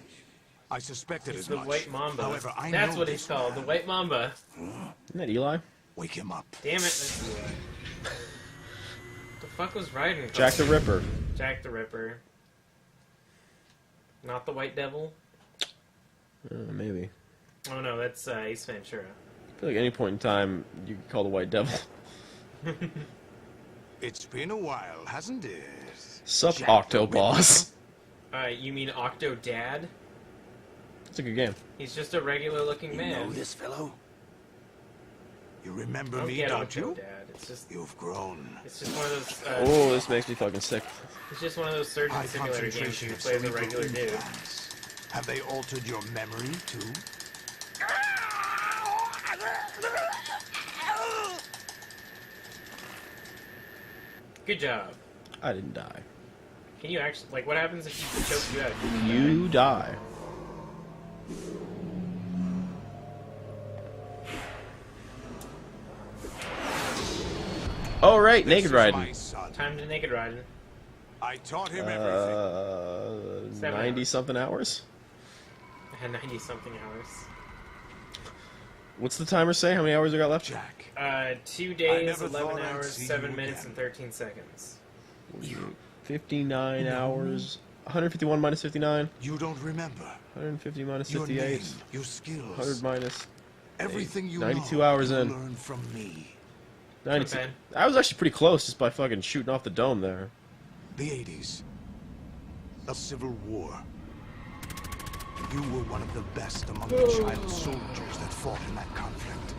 I suspected He's as the much. White Mamba. However, I That's know what this he's called, the man. White Mamba. Isn't that Eli? Wake him up. Damn it, that's the way. The fuck was Raiden called? Jack the Ripper. Jack the Ripper. Not the White Devil? Maybe. Oh no, that's Ace Ventura. I feel like any point in time you could call the White Devil. It's been a while, hasn't it? Sup, Jack the Octoboss. You mean Octodad? It's a good game. He's just a regular-looking man. this fellow? You I remember don't me, get don't you? Octodad. It's just You've grown. It's just one of those. Oh, this makes me fucking sick. It's just one of those surgeon High simulator games concentration where you of play as a cerebral regular dude. implants. Have they altered your memory too? Good job. I didn't die. Can you actually like? What happens if he chokes you out? You die. All right, naked riding. Time to naked riding. I taught him everything. 90 something hours. I had 90 something hours. What's the timer say? How many hours we got left? Jack, 2 I days, never 11 thought I'd hours, see 7 you minutes, again. and 13 seconds. 59 hours. 151 minus 59. you don't remember. 150 minus Your 58. name, your skills, 100 minus everything you 92 know, hours you in. learned from me. 92. Okay. I was actually pretty close just by fucking shooting off the dome there. The 80s. A civil war. You were one of the best among the child soldiers that fought in that conflict.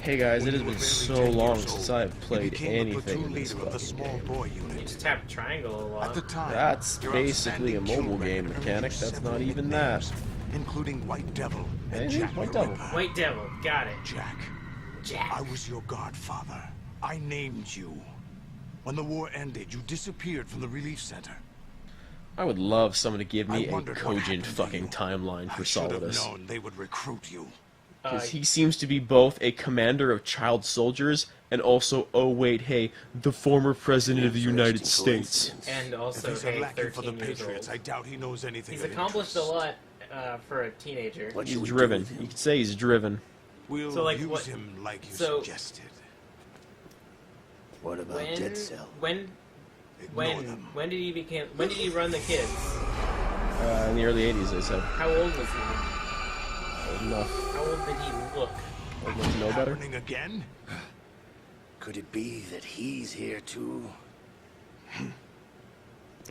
Hey guys, When it has you were been barely so 10 long years since old, I've you played became a anything platoon in this leader of the fucking small game. boy You unit. just tap triangle a lot. At the time, That's your basically a outstanding mobile kill game record mechanic. earned you That's several not even nicknames, that. including White Devil Hey, and he's Jack White the Devil. Ripper. White Devil, got it. Jack, Jack. I was your godfather. I named you. When the war ended, you disappeared from the relief center. I would love someone to give me I a wondered what cogent happened to fucking you. timeline for I should have Solidus. known they would recruit you. Because he seems to be both a commander of child soldiers and also, oh wait, hey, the former president of the United States. And If also, he's a hey, lackey for the 13 years Patriots, I old. doubt he knows anything. He's of accomplished a interest. lot for a teenager. He's driven. You could say he's driven. We'll So, like, use what- him like you so- suggested. What about Dead Cell? When Ignore them. when did he run the kids? In the early 80s, they said. How old was he? Old enough. How old did he look? Old enough to know better. Happening again? Could it be that he's here too?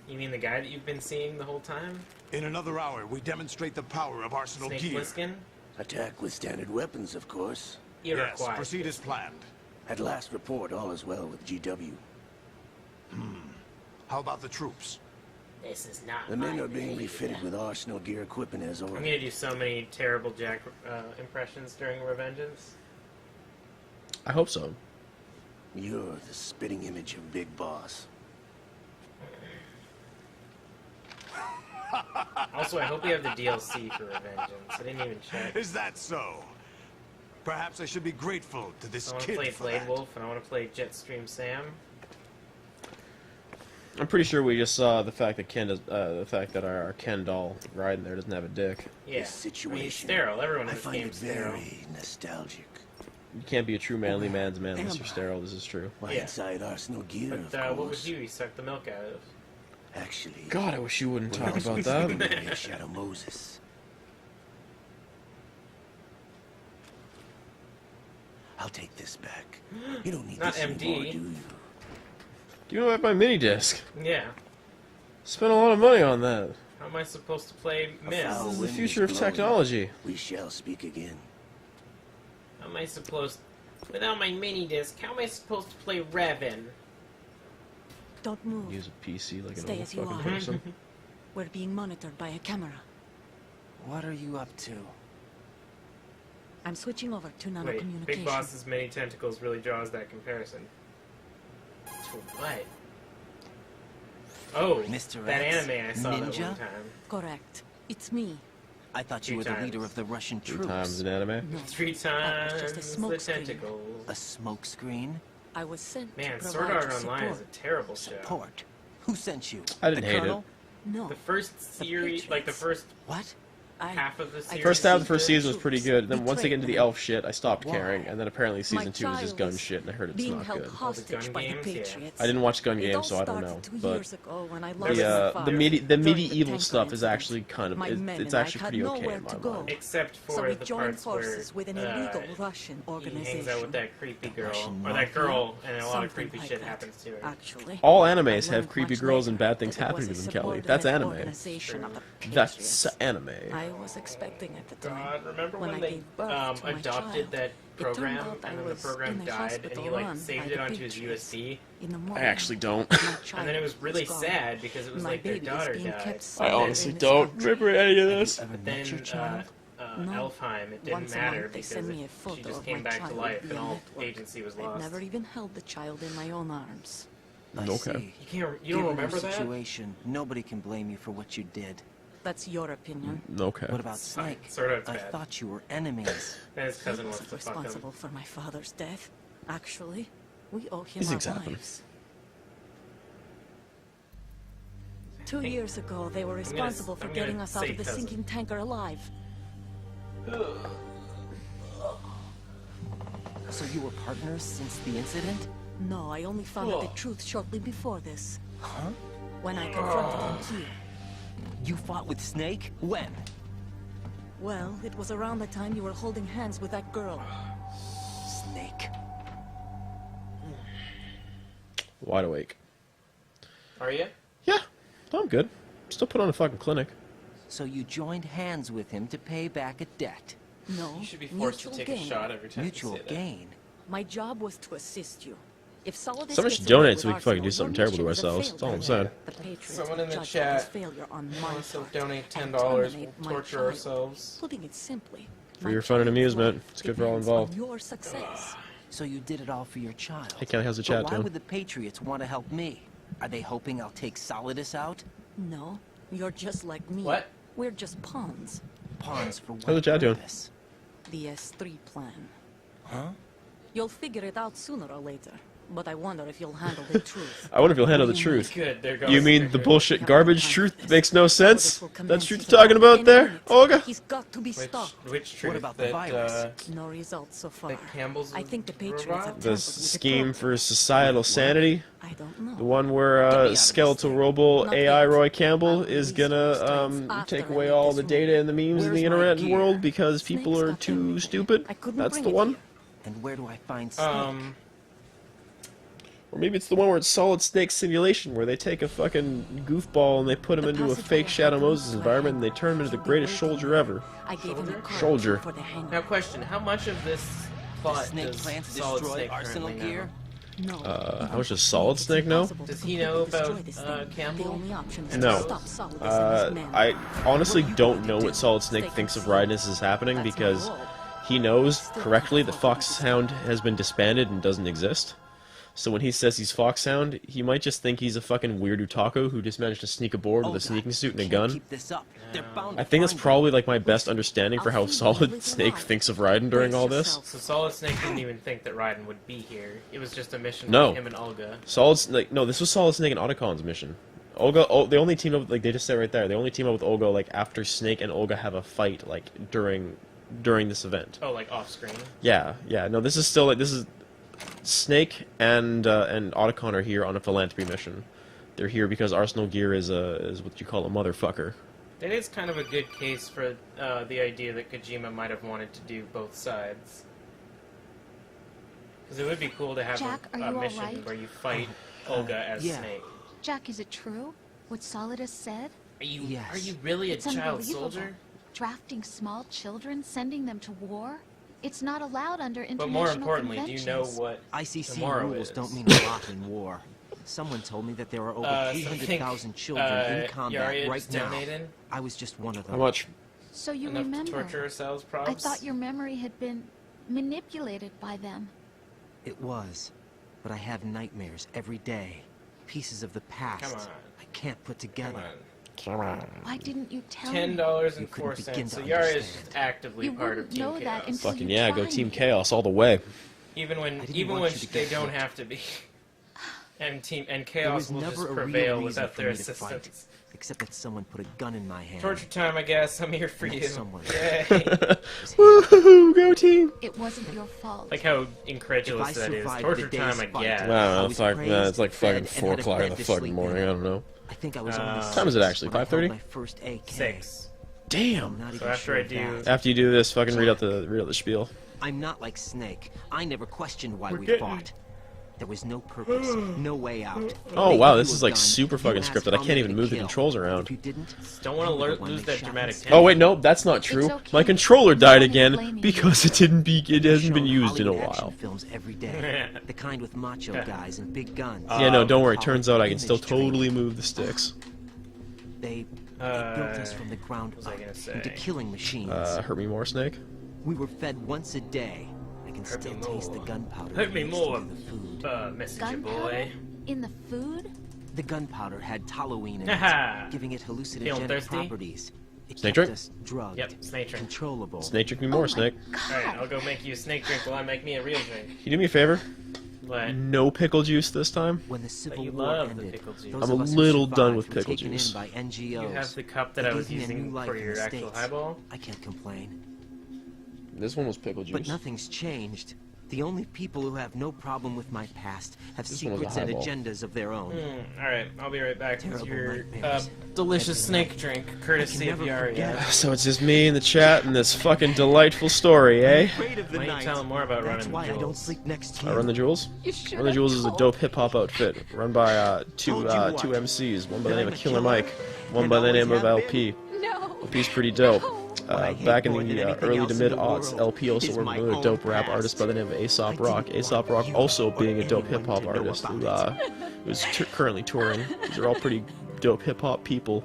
You mean the guy that you've been seeing the whole time? In another hour, we demonstrate the power of Arsenal Snake gear. Plissken? Attack with standard weapons, of course. Yes, Iroquois. proceed as planned. At last report, all is well with GW. How about the troops? This is not The my men are being baby. refitted with Arsenal gear equipment as I'm ordered. gonna do so many terrible Jack impressions during Revengeance. I hope so. You're the spitting image of Big Boss. Also, I hope we have the DLC for Revengeance. I didn't even check. Is that so? Perhaps I should be grateful to this I want to kid play for Blade that. Wolf and I want to play Jetstream Sam. I'm pretty sure we just saw the fact that our Ken doll riding there doesn't have a dick. Yeah. This situation, I mean, it's sterile. Everyone I in this find it game's sterile. very nostalgic. You can't be a true manly man's man unless you're sterile. This is true. Why, Yeah. inside Arsenal gear, But of what would course. you suck the milk out of? Actually, God, I wish you wouldn't talk we're about also that. speaking of Shadow Moses. I'll take this back. You don't need Not this MD. anymore, do you? Give me back my mini disc. Yeah. Spent a lot of money on that. How am I supposed to play Miss? foul This is the wind future of is blowing. technology. We shall speak again. How am I supposed... Without my mini disc, how am I supposed to play Revan? Don't move. Use a PC like a Stay normal as you fucking are. person. We're being monitored by a camera. What are you up to? I'm switching over to Wait, nano-communication. Big Boss's many tentacles really draws that comparison. To what? Oh, Mr. that X, anime I saw that ninja? one time. Correct. It's me. I thought Two you were the leader times. of the Russian 3 troops. times in anime. No. 3 That was times just a the smoke screen. tentacles. A smokescreen? I was sent Man, to Sword provide Art Online is support. a terrible show. Support. Who sent you? I didn't the hate it. Colonel? No. The first series, like the Patriots. first What? half of the series. First half of the is first good. season was pretty good. Then once they get into the Betrayed elf shit, I stopped caring. And then apparently season 2 was just gun child shit, and I heard it's being not held good. hostage gun by the games, yeah. Patriots. I didn't watch Gun It all Games, so I don't started know. 2 But years ago when I lost my the father the during medieval tanker stuff is incident. actually kind of My men it's and I actually had pretty okay nowhere in my to go. mind. Except So for we the joined parts where forces with an illegal Russian he organization. hangs out with that creepy girl, Russian or that mafia? girl, and a lot of Something creepy like shit that. happens to her. Actually, All I animes have learned creepy much girls and later bad things that it happening was to a them, Kelly. That's subordinate anime. organization of the That's Patriots. anime. I was expecting at the time. God, remember when when I they gave birth to my adopted child, that it turned program, out I and then the was program in a died, and hospital he like run saved by it the onto his Patriots. USB? In the I morning, actually don't. my And child then it was really gone. sad because it was My like their baby is daughter being died. kept I somewhere honestly in this don't country. remember any of this. Ever But met then your child? No. Elfheim, it didn't Once a matter month they because send me a she photo just of came my back to child life, and via all network. agency was I'd lost. never even held the child in my own arms. I Okay. see. You don't Given remember your that? situation, nobody can blame you for what you did. That's your opinion. Okay. What about Snake? Sort of, it's I bad. thought you were enemies. And his cousin He wants wasn't to fuck him. responsible for my father's death. Actually, we owe him These our things happen. lives. 2 years ago, they were responsible for I'm getting gonna us out say of the cousin. sinking tanker alive. So you were partners since the incident? No, I only found out the truth shortly before this. Huh? When I confronted him here. You fought with Snake? When? Well, it was around the time you were holding hands with that girl. Snake. Wide awake. Are you? Yeah, I'm good. Still put on a fucking clinic. So you joined hands with him to pay back a debt. No, You should be forced to mutual take a gain. shot every time Mutual you say that. gain. My job was to assist you. If Solidus Someone gets should away donate with so we can fucking do Arsenal, something your terrible to mission is a ourselves. failed That's all I'm one. saying. The Patriots Someone in the judged chat this failure on my wants to part donate and $10. We'll terminate my torture child. ourselves. Putting it simply, For my your fun and child's amusement. life It's good for all depends on involved. Your success. So you did it all for your child. Hey, Kelly, how's the But chat why doing? would the Patriots want to help me? Are they hoping I'll take Solidus out? No, you're just like me. What? We're just pawns. Pawns for How's the what chat doing? purpose? The S3 plan. Huh? You'll figure it out sooner or later. But I wonder if you'll handle the truth. I wonder if you'll handle the truth. Good, there goes. You mean the bullshit garbage truth that makes no sense? Solidus will That's commence truth his you're talking attack about any there, minute. Olga? He's got to be stopped. Which truth? What about the that, virus? No results so far. that Campbell's I think the Patriots robot? have tampered The with scheme program. for societal sanity? I don't know. The one where Get me out of skeletal this robo Not AI yet. Roy Campbell I'll is release gonna those strengths after take I away leave all this the room. data and the memes in Where's the my internet gear? world because people Snake's are got too everything. stupid? I couldn't That's bring the it one? here. And where do I find Snake? Or maybe it's the one where it's Solid Snake Simulation, where they take a fucking goofball and they put him The into a passageway fake Shadow had Moses to environment and they turn him into the be greatest waiting soldier there. ever. I gave him a card Soldier. for the hangar. Now, question: how much of this plot Snake does plan to Solid destroy Snake Arsenal currently gear? No. How much does Solid Snake know? Does he know about, Campbell? The only option is No. to stop Solidus and his men. I honestly don't know what Solid Snake thinks of Rydness is happening That's my because role. he knows correctly that Foxhound has been disbanded and doesn't exist. So when he says he's Foxhound, he might just think he's a fucking weird otaku who just managed to sneak aboard with a sneaking suit and a Can't gun. Keep this up. They're bound I to think that's find probably like my best understanding for how I'll feed you Solid with Snake lies. thinks of Raiden during all Brace this. yourself. So Solid Snake didn't even think that Raiden would be here. It was just a mission No. for him and Olga. No, this was Solid Snake and Otacon's mission. Olga, they only team up, like they just said right there, they only team up with Olga like after Snake and Olga have a fight like during this event. Oh, like off screen. Yeah. No, this is still like this is Snake and Otacon are here on a philanthropy mission. They're here because Arsenal Gear is what you call a motherfucker. It is kind of a good case for the idea that Kojima might have wanted to do both sides. Because it would be cool to have Jack, a are you mission alright? where you fight Olga as yeah. Snake. Jack, is it true? What Solidus said? Are you Yes. really a It's child unbelievable. soldier? Drafting small children, sending them to war? It's not allowed under But international more importantly, do you know conventions. what ICC tomorrow rules is? don't mean a lot in war. Someone told me that there are over So I 300,000 think, children in combat Yaria right just now. donated I was just one of them. How much? So you enough remember? to torture ourselves, probs? I thought your memory had been manipulated by them. It was. But I have nightmares every day. Pieces of the past. Come on. I can't put Come together. on. Come on. Why didn't you tell $10 me? and You couldn't 4 begin cents. So to Yaria is understand. just actively You part of wouldn't Team know Chaos. that until Fucking you yeah, tried go Team it. Chaos all the way. Even when didn't want you to they get don't hurt. have to be. And There Chaos was will never just a real prevail reason without for their me to fight. assistance. except that someone put a gun in my hand. Torture time, I guess. I'm here for And you. someone- Yay. Woohoo! Go team! It wasn't your fault. Like how If incredulous I that is. survived Torture the day's time, I fight, guess. I don't know. I It's was like praised, it's like fed, fucking and 4 had a o'clock in bed the to fucking sleep morning. I in. don't know. I think I was only What time is it six actually, when I held 5:30? my first AK. 6. Damn. Not So even after sure I of do- that. After you do this, fucking read out the spiel. I'm not like Snake. I never questioned why We're we getting- fought. There was no purpose, no way out. Oh They wow, knew this you is were like done. super You fucking asked scripted. I how can't many even to move the kill. controls around. If you didn't, Don't want to you were the one lose they that shot dramatic instead. tension. Oh wait, no, that's not true. okay. My controller died No again blaming because it They've hasn't been shown used in a Hollywood action while. films every day. The kind with macho guys and big guns. Yeah, no, don't worry. Call Turns it out I can still image training. totally move the sticks. They built us from the ground what was I up gonna say? into killing machines. Hurt me more, Snake. We were fed once a day. I can Hurt me still taste the more. gunpowder. Hurt me used to more, do the food. messenger Gunpowder? boy. In the food? The gunpowder had toluene in Haha. it, giving it Feeling hallucinogenic thirsty? properties. It Snake kept drink? us drugged, Yep, snake drink. controllable. Snake drink me more, Oh my Snake. Alright, I'll go make you a snake drink while I make me a real drink. Can you do me a favor? But No pickle juice this time. When the Civil you War love the ended, pickle juice. those I'm of a us who little done survived with were pickle taken juice. in by NGOs. you have the cup that They I was gave me a using new life for in your the actual States. highball. I can't complain. This one was pickle But juice. nothing's changed. The only people who have no problem with my past have This one was a secrets and highball. agendas of their own. Alright, I'll be right back with Terrible your nightmares. delicious snake drink, courtesy of never Yaria. forget. So it's just me in the chat and this fucking delightful story, eh? Afraid of the Why don't night. you tell him more about That's running why I don't jewels? sleep next to I you. Run the Jewels? You should Run the have Jewels is a told dope hip hop outfit run by two Told you what? MCs, one by the That name I'm of a Killer killer Mike, one and by the always name of have LP. No. LP's pretty dope. I hate Back in more than the anything early else to in mid the aughts, world LP also is worked my with a own dope rap past. artist by the name of Aesop I Rock. didn't Aesop want Rock you also or being a dope anyone hip hop to know artist who about is currently touring. These are all pretty dope hip hop people.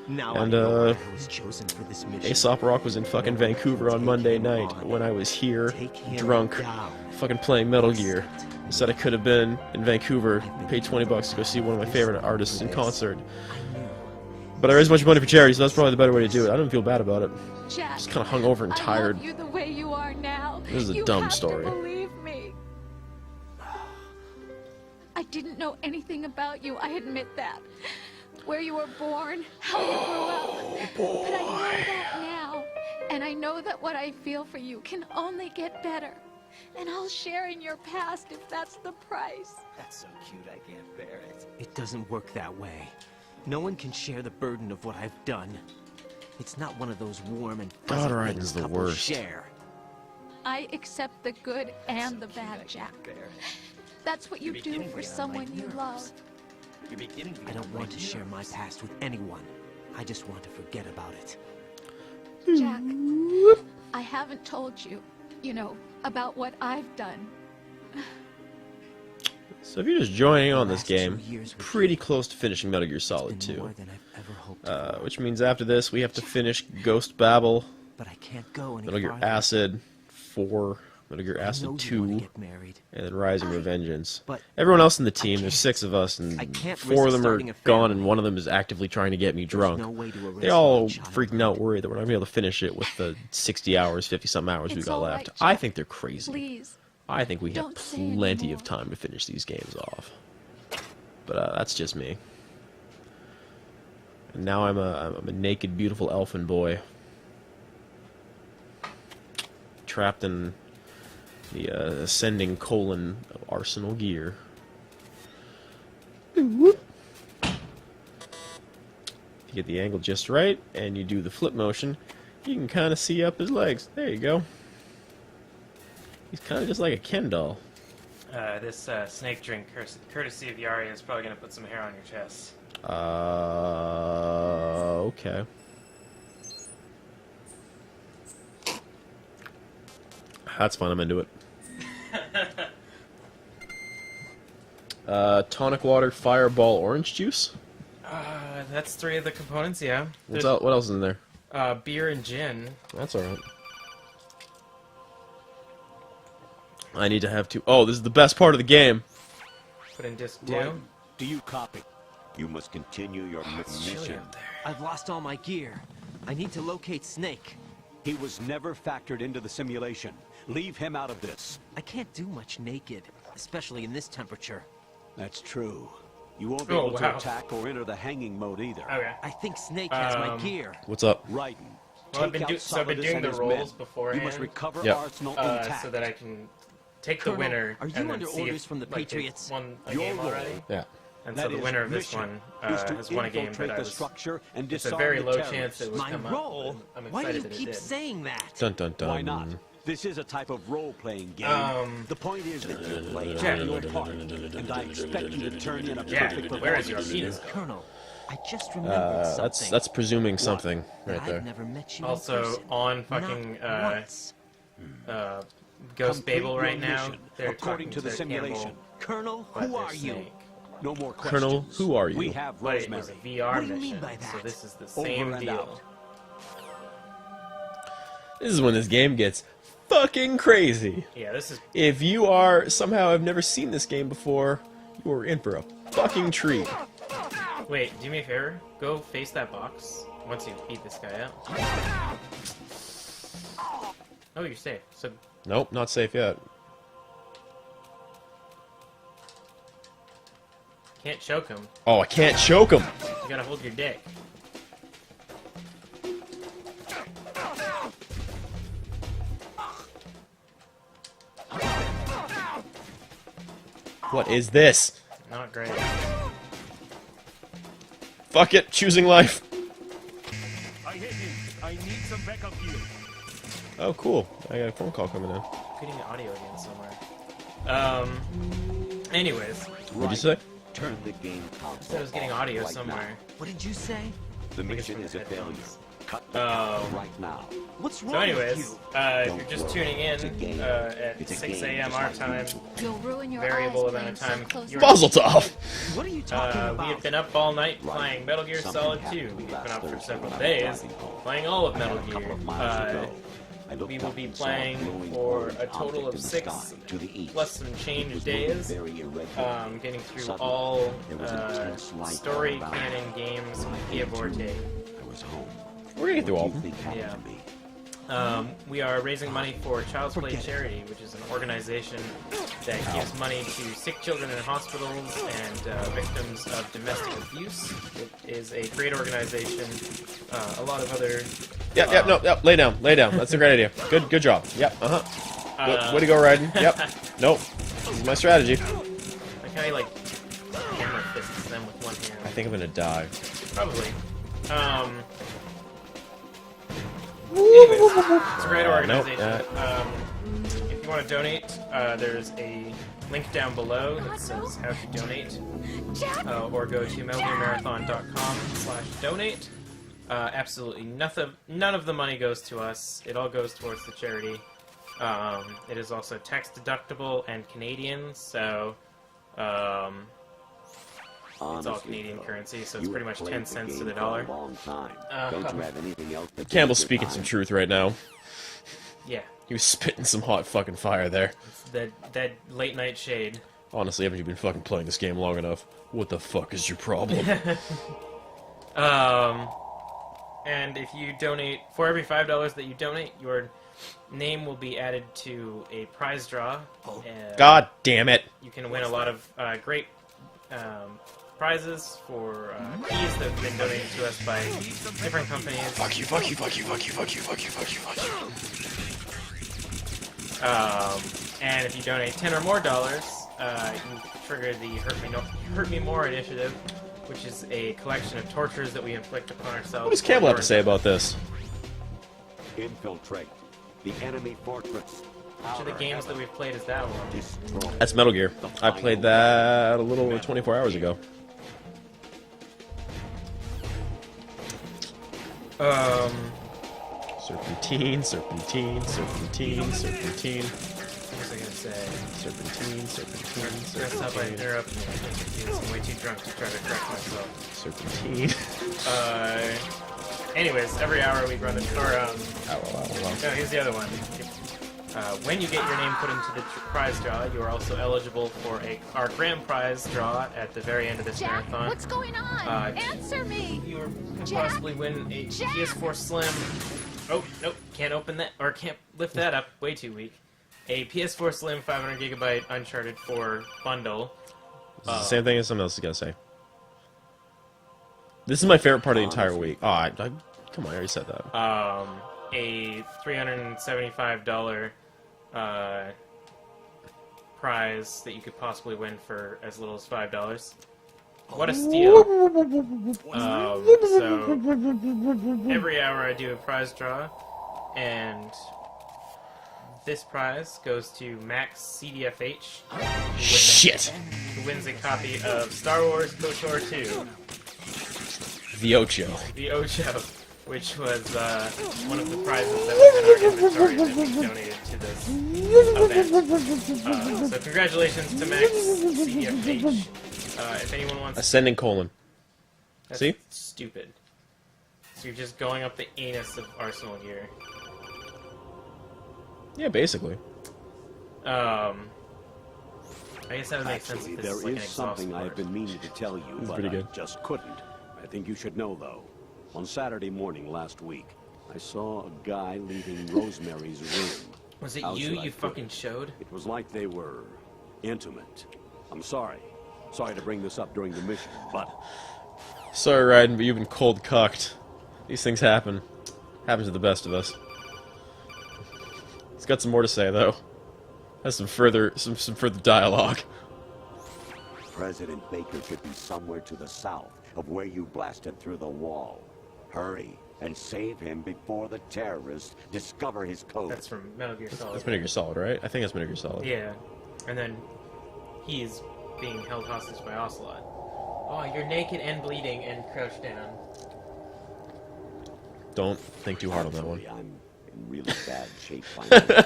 Now And, I know why I was chosen for this mission. Aesop Rock was in fucking Vancouver on Monday night when I was here, Take him drunk, down. fucking playing Metal Gear. Said I could have been in Vancouver, paid $20 to go see one of my favorite artists in concert. But I raised a bunch of money for charity, so that's probably the better way to do it. I don't feel bad about it. Jack, Just kind of hungover and tired. I love you the way you are now. This is a you dumb have story. To believe me. I didn't know anything about you. I admit that. Where you were born, how you grew up. But I know that now, and I know that what I feel for you can only get better. And I'll share in your past if that's the price. That's so cute, I can't bear it. It doesn't work that way. No one can share the burden of what I've done. It's not one of those warm and fuzzy God, things Raiden's the couples worst. share. I accept the good and the bad, Jack. That's what you do for someone you love. I don't want to share my past with anyone. I just want to forget about it. Jack, I haven't told you, about what I've done. So if you're just joining on this last 2 game, years with pretty you. close to finishing Metal Gear It's Solid been 2. more than I've ever hoped for. Which means after this we have to finish Ghost Babel, But I can't go any Metal Gear farther. Acid 4, Metal Gear I know Acid you wanna 2, get married. and then Rising Revengeance. But Everyone else in the team, can't. there's 6 of us, I and can't 4 of risk them are starting a gone, family. and one of them is actively trying to get me drunk. no way to erase They all my childhood. freaking out, worried that we're not going to be able to finish it with the 60 hours, 50-some hours we It's got all left. right, I Jack. think they're crazy. Please. I think we have Don't say plenty of anymore. time to finish these games off. But that's just me. And now I'm a naked, beautiful elfin boy, trapped in the ascending colon of Arsenal gear. You get the angle just right, and you do the flip motion, you can kind of see up his legs. There you go. He's kind of just like a Ken doll. This snake drink, courtesy of Yaria, is probably going to put some hair on your chest. Okay. That's fine, I'm into it. Tonic water, fireball, orange juice? That's 3 of the components, yeah. What else is in there? Beer and gin. That's alright. I need to have 2. Oh, this is the best part of the game. Put in disc 2. Right. Do you copy? You must continue your mission. I've lost all my gear. I need to locate Snake. He was never factored into the simulation. Leave him out of this. I can't do much naked, especially in this temperature. That's true. You won't be Oh, able to wow. attack or enter the hanging mode either. Okay. I think Snake has my gear. What's up? Raiden. Well, I've take been, out so I've been Solidus doing and the his rolls men. beforehand. You must recover Yep. Arsenal intact. so that I can take the Colonel, winner are you and then under see orders if, from the like, they've Patriots? won a Your game role already. Yeah. And so That the is winner of this mission one is to has won a game infiltrate that I the was structure and it's a disarm very the low terrorists. chance it would My come role? up. I'm Why do excited you that it keep did. saying that? Dun dun dun. Why not? This is a type of role-playing game. Um, the point is that you play Jack. out your part, and I expect you to turn in a Jack, perfect where is performance. your penis? Colonel, I just remembered something. That's presuming something That right I've there. never met you in Also, person. on fucking Not once. Ghost Complete Babel your right now, mission they're according talking to the simulation. Campbell, Colonel, but who they're are you? Snake. No more questions. Colonel, who are We you? have But it was Rosemary. a VR What do you mission, mean by so that? this is the Over same and deal. out. This is when this game gets fucking crazy. Yeah, this is If you are somehow have never seen this game before, you are in for a fucking treat. Wait, do me a favor. Go face that box once you beat this guy out. Oh, you're safe. So Nope, not safe yet. can't choke him. Oh, I can't choke him. You gotta hold your dick. What is this? Not great. Fuck it, choosing life. I hit him. I need some backup here. Oh, cool. I got a phone call coming in. Getting the audio again somewhere. Anyways, What'd you say? Turn the game console said I was getting audio right somewhere. What did you say? Now. The think it's mission from is the a failure. headphones. Cut the power right now. What's wrong So anyways, with you? if Don't you're just worry. tuning in It's a game. at It's a 6 game, a.m. just our like time, You'll ruin your variable eyes amount of playing time. so close You're- Mazel tov. What are you talking we about? have been up all night Right. playing Metal Gear Something Solid happened 2. to me We've been last up for Thursday several when I was days driving home. playing all of I Metal had a couple Gear. of miles to go. I looked We will up be and saw a playing glowing for orange a total object of in the 6 sky to the east. plus some It change was days. moving very irregularly. Getting through Suddenly, all there was intense light story all around canon me. games When I via came to, Vorte. I was home. We're gonna get through all What of do you them. think happened Yeah. to me? We are raising money for Child's Play Forget it. Charity, which is an organization that gives money to sick children in hospitals and victims of domestic abuse. It is a great organization. A lot of other. Yep, no, lay down. That's a great idea. Good job. Yep, way to go, Raiden. Yep. Nope. This is my strategy. Like how you like hammer fists them with one hand. I think I'm gonna die. Probably. Anyways, it's a great organization. If you want to donate, there's a link down below that says how to donate, or go to metalgearmarathon.com/donate. Absolutely none of the money goes to us. It all goes towards the charity. It is also tax deductible and Canadian, so it's all Honestly, Canadian though, currency, so it's you pretty have much played 10 the cents to game the for dollar. a long time. Don't you have anything else that Campbell's takes your speaking time? some truth right now. Yeah, He was spitting some hot fucking fire there. that late night shade. Honestly, haven't you been fucking playing this game long enough? What the fuck is your problem? And if you donate, for every $5 that you donate, your name will be added to a prize draw. God damn it. You can win a lot of great prizes for keys that have been donated to us by different companies. Fuck you. And if you donate $10 or more, you trigger the Hurt Me More initiative, which is a collection of tortures that we inflict upon ourselves. What does Campbell have to say about this? Infiltrate the enemy fortress. Which of the games that we've played is that one? Destroy. That's Metal Gear. I played that a little over 24 hours ago. Serpentine. What was I gonna say? Serpentine. Dressed up, I interrupt me. I'm way too drunk to try to correct myself. Serpentine. Anyways, every hour we run a Ow. No, here's the other one. When you get your name put into the prize draw, you are also eligible for our grand prize draw at the very end of this Jack, marathon. what's going on? Answer me! You could Jack? possibly win a Jack? PS4 Slim. Oh, nope, can't open that, or can't lift that up. Way too weak. A PS4 Slim 500GB Uncharted 4 bundle. Is it the same thing as something else is gonna say? This is my favorite part of the entire week. Oh, come on, I already said that. A $375 prize that you could possibly win for as little as $5. What a steal! So every hour I do a prize draw, and this prize goes to Max CDFH. Shit! Who wins a copy of Star Wars KOTOR 2. The Ocho. The Ocho, which was one of the prizes that was in our inventory that we donated to this event. So congratulations to Max CDFH. If anyone wants... Ascending colon. That's See? stupid. So you're just going up the anus of Arsenal gear. Yeah, basically. I guess that would make sense Actually, if this is there like an is something exhaust I've been meaning to tell you, but pretty I good. just couldn't. I think you should know, though. On Saturday morning last week, I saw a guy leaving Rosemary's room. Was it How you should I you put fucking it? showed? It was like they were intimate. I'm sorry. Sorry to bring this up during the mission, but Sorry, Raiden, but you've been cold cucked. These things happen. Happens to the best of us. He's got some more to say, though. Has some further dialogue. President Baker should be somewhere to the south of where you blasted through the wall. Hurry and save him before the terrorists discover his code. That's from Metal Gear Solid. That's Metal Gear Solid, right? I think that's Metal Gear Solid. Yeah. And then he's being held hostage by Ocelot. Oh, you're naked and bleeding and crouched down. Don't think too hard on that one. Actually, I'm in really bad shape financially.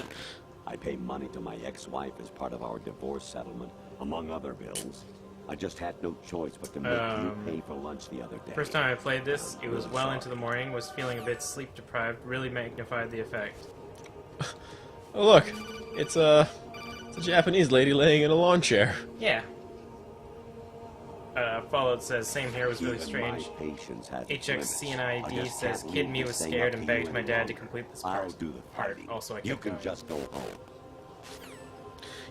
I pay money to my ex-wife as part of our divorce settlement, among other bills. I just had no choice but to make you pay for lunch the other day. First time I played this, it was well into the morning, was feeling a bit sleep deprived, really magnified the effect. Oh look, it's a Japanese lady laying in a lawn chair. Yeah. Fallout says, same here was really Even strange. my patience has its limits. I HXCNID just says, can't Kid leave Me this was thing scared up and to you begged my any dad longer. to complete this I'll part. do the fighting. Also, I You kept can going. just go home.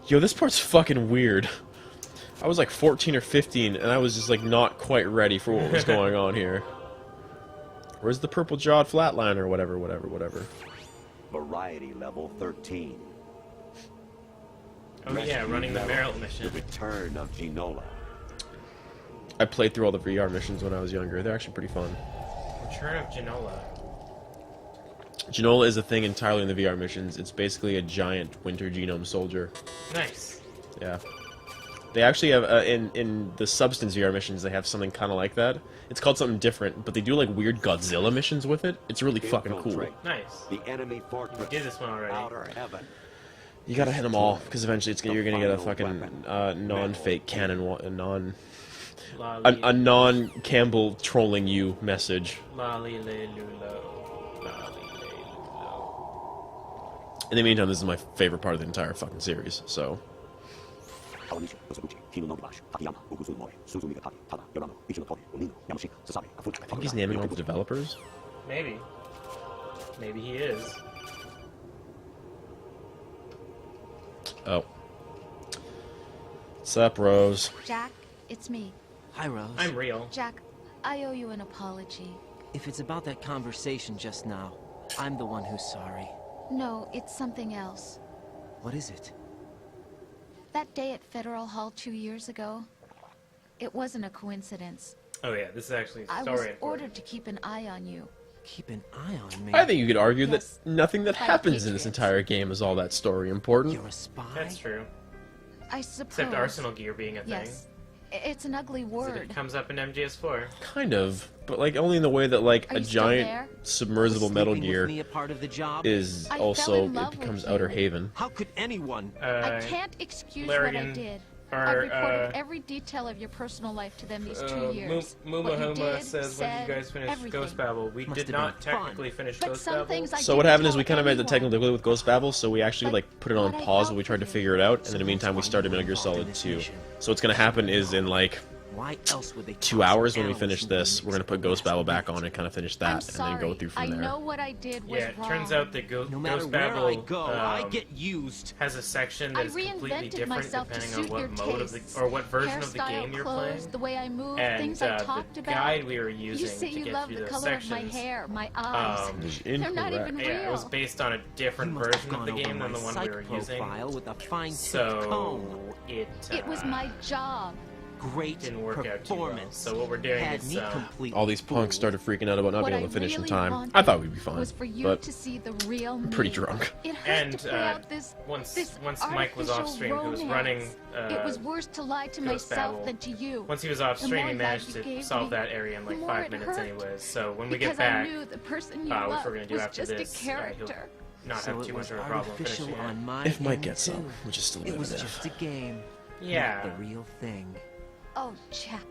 Yo, this part's fucking weird. I was like 14 or 15, and I was just like not quite ready for what was going on here. Where's the purple-jawed flatliner? Whatever. Variety level 13. Oh yeah, running the barrel mission. The return of Ginola. I played through all the VR missions when I was younger. They're actually pretty fun. Return of Ginola. Ginola is a thing entirely in the VR missions. It's basically a giant winter genome soldier. Nice. Yeah. They actually have, in the Substance VR missions, they have something kind of like that. It's called something different, but they do like weird Godzilla missions with it. It's really fucking cool. Infiltrate Nice. The enemy fortress. You did this one already. Outer heaven. You gotta hit them all, because eventually you're gonna get a fucking non-fake canon, a non-Campbell trolling you message. In the meantime, this is my favorite part of the entire fucking series, so... I think he's naming all the developers? Maybe. Maybe he is. Oh. Sup, Rose? Jack, it's me. Hi, Rose. I'm real. Jack, I owe you an apology. If it's about that conversation just now, I'm the one who's sorry. No, it's something else. What is it? That day at Federal Hall 2 years ago, it wasn't a coincidence. Oh yeah, this is actually I story was important. ordered to keep an eye on you. Keep an eye on me. I think you could argue Yes. that nothing that By happens in this Patriots. entire game is all that story important. You're a spy? That's true. I suppose. Except Arsenal gear being a thing. Yes. It's an ugly 'Cause word. It comes up in MGS4. Kind of, but like only in the way that like Are a you still giant there? submersible Metal Sleeping with Gear me a part of the job? is I fell also, in love it becomes with you. Outer Haven. How could anyone? I can't excuse what I Larrigan, did. or, I reported every detail of your personal life to them these 2 years. Muma What you Huma did, says, when did you said, guys finish everything. Ghost Babel? We Must did have not been fun. technically finish But Ghost some Babel. things I So what didn't happened is tell we kind of made the anyone. technical difficulty with Ghost Babel, so we actually But like put it on what I pause felt while we tried to for figure it out, and in the So meantime we that's why started you Metal Gear involved in Solid this 2. mission. So what's gonna happen is in like Why else would they 2 hours when we finish this. We're gonna put Ghost Babel back on and kind of finish that, and then go through from there. I know what I did was Yeah, it wrong. turns out that No matter Ghost where Babel I go, I get used. has a section I that is completely reinvented different myself to depending on suit what your mode of tastes. the or what version of the Hairstyle, game you're clothes, playing. the way I move, And things I talked the about. guide we were using You say to you get love through the those color sections, of my hair, my eyes. They're not even real. yeah, it was based on a different You must have version of gone the over game than my the one we psych were using. profile with a fine-tooth So comb. It was my job. Great didn't work out too well. performance. So what we're doing Had is me completely All these punks started freaking out about not What being I able to finish in really time. wanted I thought we'd be fine, was for you but to see the real I'm pretty me. drunk. It hurt And to play out this once this Mike was off artificial stream, he was running. romance. It was worse to lie to Ghost myself Babel. than to you. Once he was off The stream, more he love managed you to gave solve me, that area in the like more 5 it minutes hurt. anyways. So when we Because get back, I knew the person you which loved we're gonna do was after just this, a character. not So have it too was much of a problem artificial finishing it. on my if Mike end, gets some, too. which is still a It bit was of an just a game. Yeah. Not the real thing. Oh, Jack.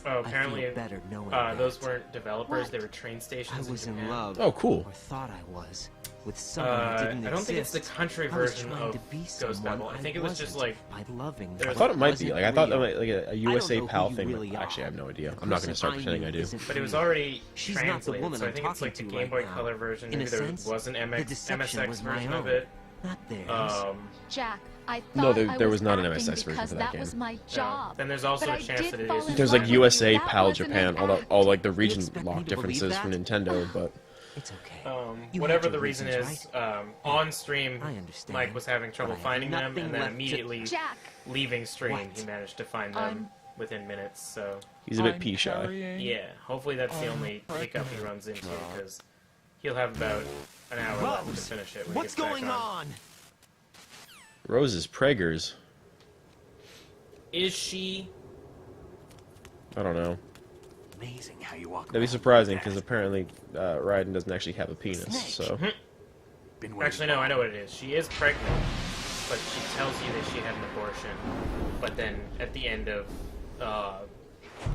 Oh, apparently, I feel better knowing those that. weren't developers; What? they were train I stations. was in Japan. love. Oh, cool. Or thought I was. With someone who didn't I don't think it's the exist. country I was version trying of to be Ghost someone Babel. I think it was just wasn't like by loving. there I was thought it might be. wasn't Like I thought, real. like a USA know PAL who you thing. really Actually, I are. have no idea. The I'm not going to person start I pretending knew I do. isn't but it was real. already She's not the translated, woman so I I'm think it's like the talking to Game Boy right now. Color version. In Maybe a there sense, was an the MX, deception MSX was my version of own, it. not theirs. Jack, I thought No, there I was not an acting MSX version because for that that was game. my job. Then there's also But a I chance did that it fall is. in There's love like with you. USA, That PAL, wasn't Japan, an act. all like the region expect me lock to believe differences for that? Nintendo, but It's okay. You Whatever had the your reason reasons, is, right? on stream, I understand. Mike was having trouble But I have finding them, nothing and then left to- immediately Jack, leaving stream, What? he managed to find them within minutes. So he's a bit pea shy. yeah, hopefully that's the only hiccup he runs into because he'll have about an hour left to finish it. When What's he gets going back on? Rose's Prager's. Is she? I don't know. Amazing how you walk. That'd be around surprising like because that. apparently Raiden doesn't actually have a penis. So Been waiting Actually, no, I know what it is. She is pregnant, but she tells you that she had an abortion. But then at the end of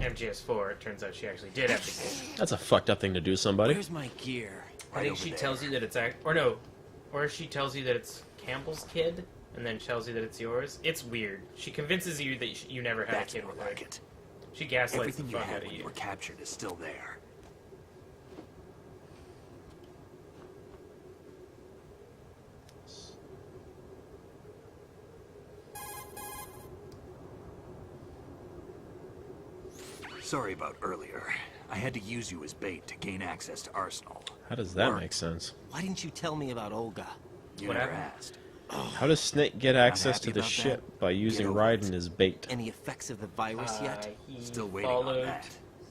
MGS4, it turns out she actually did have the kid. that's a fucked up thing to do to somebody. Where's my gear? I think she tells you that it's or she tells you that it's Campbell's kid, and then tells you that it's yours. It's weird. She convinces you that you never had That's a kid more with her. like it. She gaslights Everything the you fuck had out of when you you. were captured is still there. Sorry about earlier. I had to use you as bait to gain access to Arsenal. How does that make sense? Why didn't you tell me about Olga? You What never happened? asked. How does Snake get access to happy the about ship by using over Raiden as bait? Any effects of the virus yet? He Still waiting on followed that.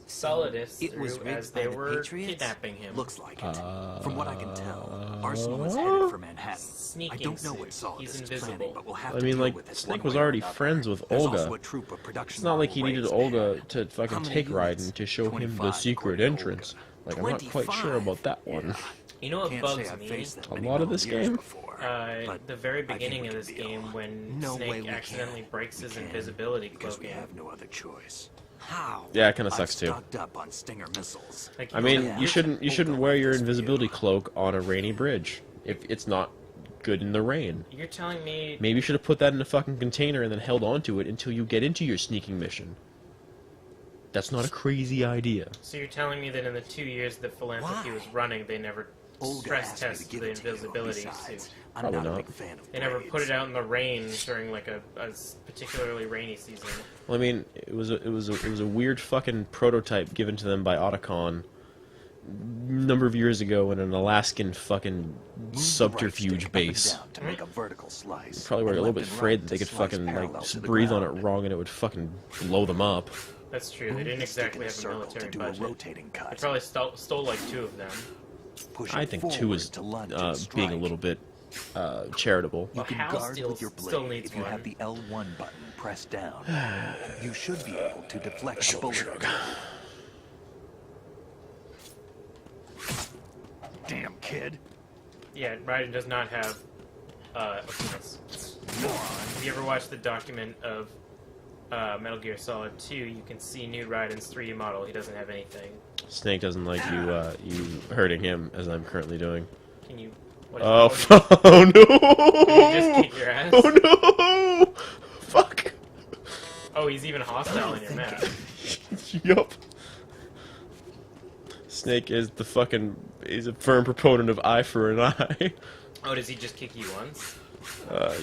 Solidus It was through rigged as by they the were Patriots? kidnapping him. Looks like it. From what I can tell, Arsenal is headed for Manhattan. Sneaking I don't know suit. what Solidus He's is invisible. planning, but we'll have I to mean, deal like, with it Snake one was way or already another. friends with There's Olga. also a troop of production It's not like he model needed Rays Olga ahead. to fucking How many take units? Raiden to show him the 25 secret according to entrance. Olga. Like, I'm not quite sure 25? about that one. Yeah. You know what Can't bugs say I've me? faced that A many lot of this Metal Gears game? before, but The very I think beginning we of can this deal. game when No way Snake we accidentally can. breaks his We can, invisibility because we cloaking. have no other choice. How? Yeah, it kind of I've sucks too. stocked up on Stinger missiles. Like, I mean, Yeah. you shouldn't Olga wear your this for you. invisibility cloak on a rainy bridge if it's not good in the rain. You're telling me Maybe you should have put that in a fucking container and then held onto it until you get into your sneaking mission. That's not a crazy idea. So you're telling me that in the 2 years that Philanthropy Why? was running, they never Olga stress asked me to tested give the it to you. invisibility Besides, suit? I'm Probably not a not. big fan of They never put braids. it out in the rain during like a particularly rainy season. Well, I mean, it was a weird fucking prototype given to them by Otacon a number of years ago in an Alaskan fucking Move the right subterfuge stick up and base. down to make a vertical slice. Probably were a and little left bit and afraid right that they to could slice fucking parallel like to the breathe on it ground. wrong and it would fucking blow them up. That's true. They Move didn't the stick exactly in a have a circle military to do budget. a rotating cut. They probably stole like 2 of them. Push I it think 2 forward is to lunge and being a strike. little bit charitable. You Well, can Hal guard with your still blade needs if you one. have the L1 button pressed down. You should be able to deflect a bullet. Damn kid. Yeah, Raiden does not have a penis. If you ever watched the document of Metal Gear Solid 2, you can see nude Raiden's 3D model. He doesn't have anything. Snake doesn't like you hurting him as I'm currently doing. Can you? Oh, Did oh no! you just kick your ass? Oh no! Fuck! Oh, Oh, he's even hostile in your map. Yup. Snake is the fucking... He's a firm proponent of eye for an eye. Oh, does he just kick you once?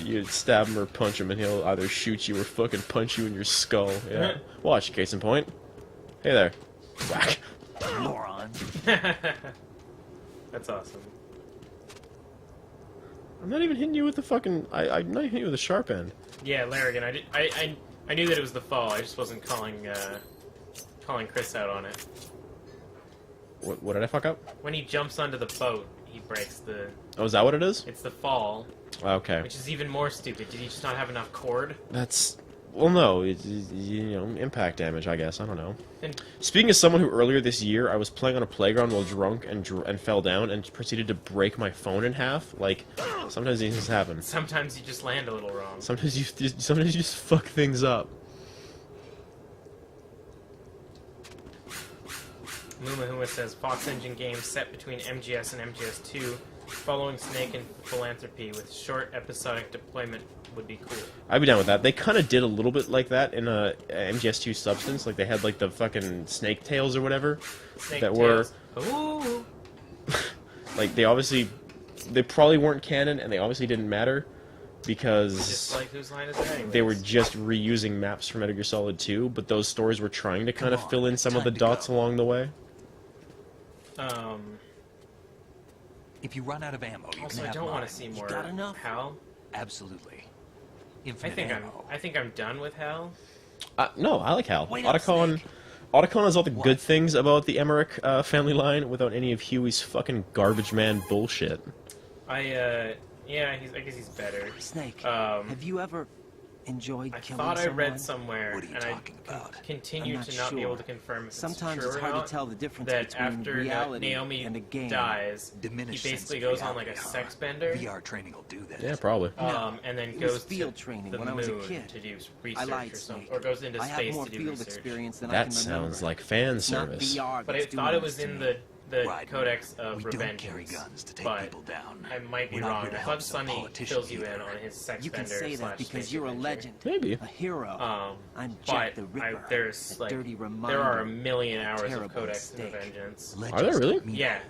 You stab him or punch him and he'll either shoot you or fucking punch you in your skull. Yeah. Watch, case in point. Hey there. Whack. Moron. That's awesome. I'm not even hitting you with the fucking... I'm not hitting you with a sharp end. Yeah, Larrigan, I knew that it was the fall, I just wasn't calling Chris out on it. What did I fuck up? When he jumps onto the boat, he breaks the... Oh, is that what it is? It's the fall. Okay. Which is even more stupid. Did he just not have enough cord? That's... Well, no, it's, you know, impact damage, I guess. I don't know. Then... Speaking as someone who earlier this year, I was playing on a playground while drunk and fell down and proceeded to break my phone in half. Like, sometimes these things happen. Sometimes you just land a little wrong. Sometimes you just fuck things up. Mumahuma says, Fox Engine games set between MGS and MGS2, following Snake and Philanthropy with short episodic deployment would be cool. I'd be down with that. They kind of did a little bit like that in MGS2 Substance. Like, they had, like, the fucking Snake Tails or whatever. Snake that Tails. were... Ooh! Like, they obviously... They probably weren't canon, and they obviously didn't matter, because... Just like Whose Line Is It Anyways? They were just reusing maps from Metal Gear Solid 2, but those stories were trying to kind of fill in some of the dots along the way. If you run out of ammo, you Also, can I have don't mine. want to see more got enough? Hal. Absolutely. I Infinite think ammo. I'm done with Hal. No, I like Hal. Wait up, Otacon has all the good things about the Emmerich family line without any of Huey's fucking garbage man bullshit. Yeah, I guess he's better. Snake, have have you ever enjoyed I killing thought I read someone? somewhere, What are you and talking I about? continue I'm not to not be sure. able to confirm if Sometimes it's true it's or hard not, to tell the difference that between after reality Naomi and a game. dies, Diminished he basically sense of goes on like a reality, sex huh? bender, VR training will do that. Yeah, probably. and then It was goes field to training the when I was a moon kid. to do I research lied, or something, Snake. or goes into I have space more to do field research. experience than I That can sounds remember. like fan It's not service. VR But I that's thought doing it was this to in me. the Right. Codex of We don't carry Revengeance, guns to take but people down. I might be We're not wrong. here to I help thought some Sonny politician fills you in either. on his sex You can bender say that slash because space you're a adventure. legend, Maybe. a hero. I'm But Jack the Ripper, there's a like dirty reminder there are a million of hours of terrible Codex of mistake. Revengeance. Are there really? Yeah.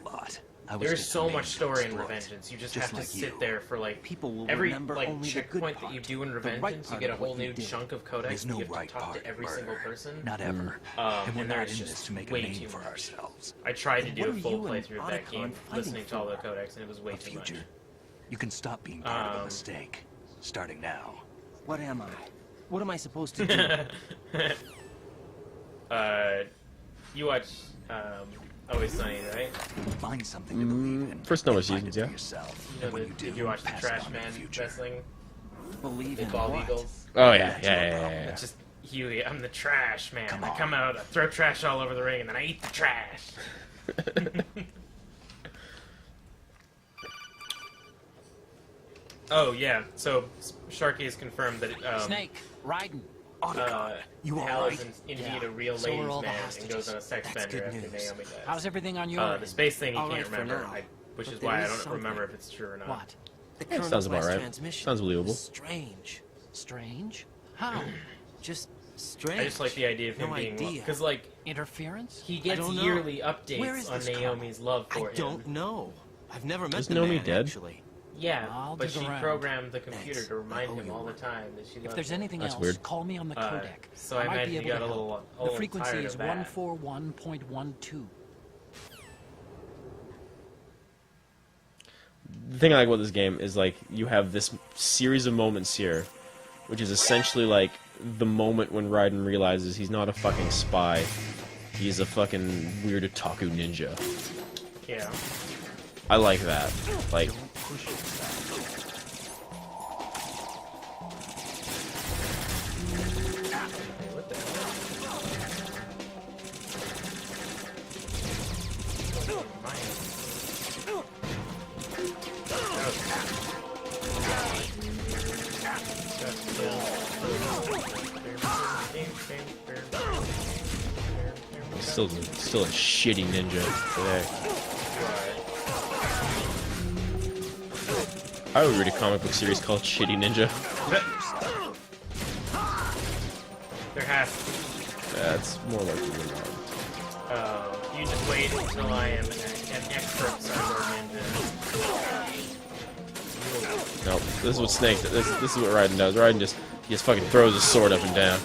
I was There's just a so name much to story in exploit. Revengeance. You just Just have to like sit you. there for like People will every remember like only the good checkpoint that you part, do in the right Revengeance. You part get a of what whole you new did. chunk of Codex. There's no you have right to talk part, to every Murder. single person. Not ever. and we're and not there's in just this to make a way name too for much. ourselves. I tried to Then do what a are full you and playthrough of that Otacon game, fighting listening to all the for? Codex, and it was way A too much. future. You can stop being part of a mistake. Starting now. What am I? What am I supposed to do? You watch Always Sunny, right? Find something to believe in. First number of and find seasons, it for yeah. yourself. You know, And when you did do, you watch the pass it Trash on to the Man future. wrestling? Believe The in Bald what? Eagles? Oh, yeah. It's just Huey, I'm the trash man. Come I on. come out, I throw trash all over the ring, and then I eat the trash. Oh, yeah. So, Sharky has confirmed that Snake, Raiden. You all Hal right? is indeed a real So we're ladies' all the man and hostages. goes on a sex That's bender good after news. Naomi dies. How's everything on your The end? space thing you All can't right for remember, now. which But is there why I is don't something. remember if it's true or not. What? The Yeah, current sounds about last right. transmission Sounds believable. is strange. Strange? How? Just strange. I just like the idea of him No being idea. because like Interference? he gets don't know. yearly Where updates is on this Naomi's love for I him. don't know. I've never met Is the Naomi man, dead? actually. Yeah, I'll but dig she around. programmed the computer Thanks. to remind I owe him you all the one. time that she loves If there's him. anything That's else, weird. call me on the codec. so I might imagine be you able got to a help. little The tired frequency of is that. 141.12. The thing I like about this game is, like, you have this series of moments here, which is essentially, like, the moment when Raiden realizes he's not a fucking spy. He's a fucking weird otaku ninja. Yeah. I like that. Like, What the hell? still a shitty ninja today. I would read a comic book series called Shitty Ninja. There has to. That's more likely than not. You just wait until I am an expert cyborg ninja. No, this is what Snake. This is what Raiden does. Raiden just fucking throws his sword up and down.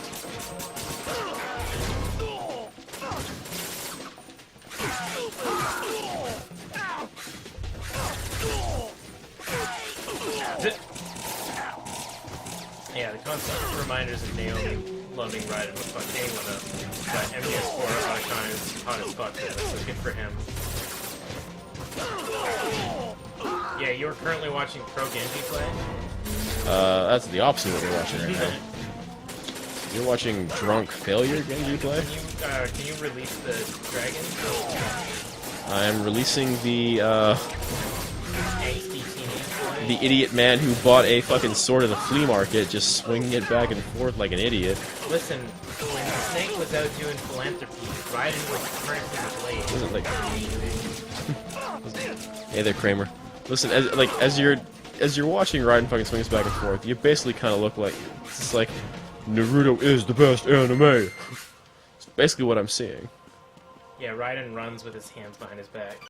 Yeah, the constant reminders of Naomi loving Raiden with fuck anyone up. But MGS4 Otacon is hot as fuck, so good for him. Yeah, you're currently watching Pro Genji play? That's the opposite of what you're watching right now. You're watching Drunk Failure Genji play? Can you release the dragon? I'm releasing the, Angsty teenage boy? the idiot man who bought a fucking sword at a flea market, just swinging it back and forth like an idiot. Listen, when Snake was out doing philanthropy, Raiden was currently the blade. Wasn't like... Hey there, Kramer. Listen, as you're watching Raiden fucking swings back and forth, you basically kind of look like it's like Naruto is the best anime. It's basically what I'm seeing. Yeah, Raiden runs with his hands behind his back.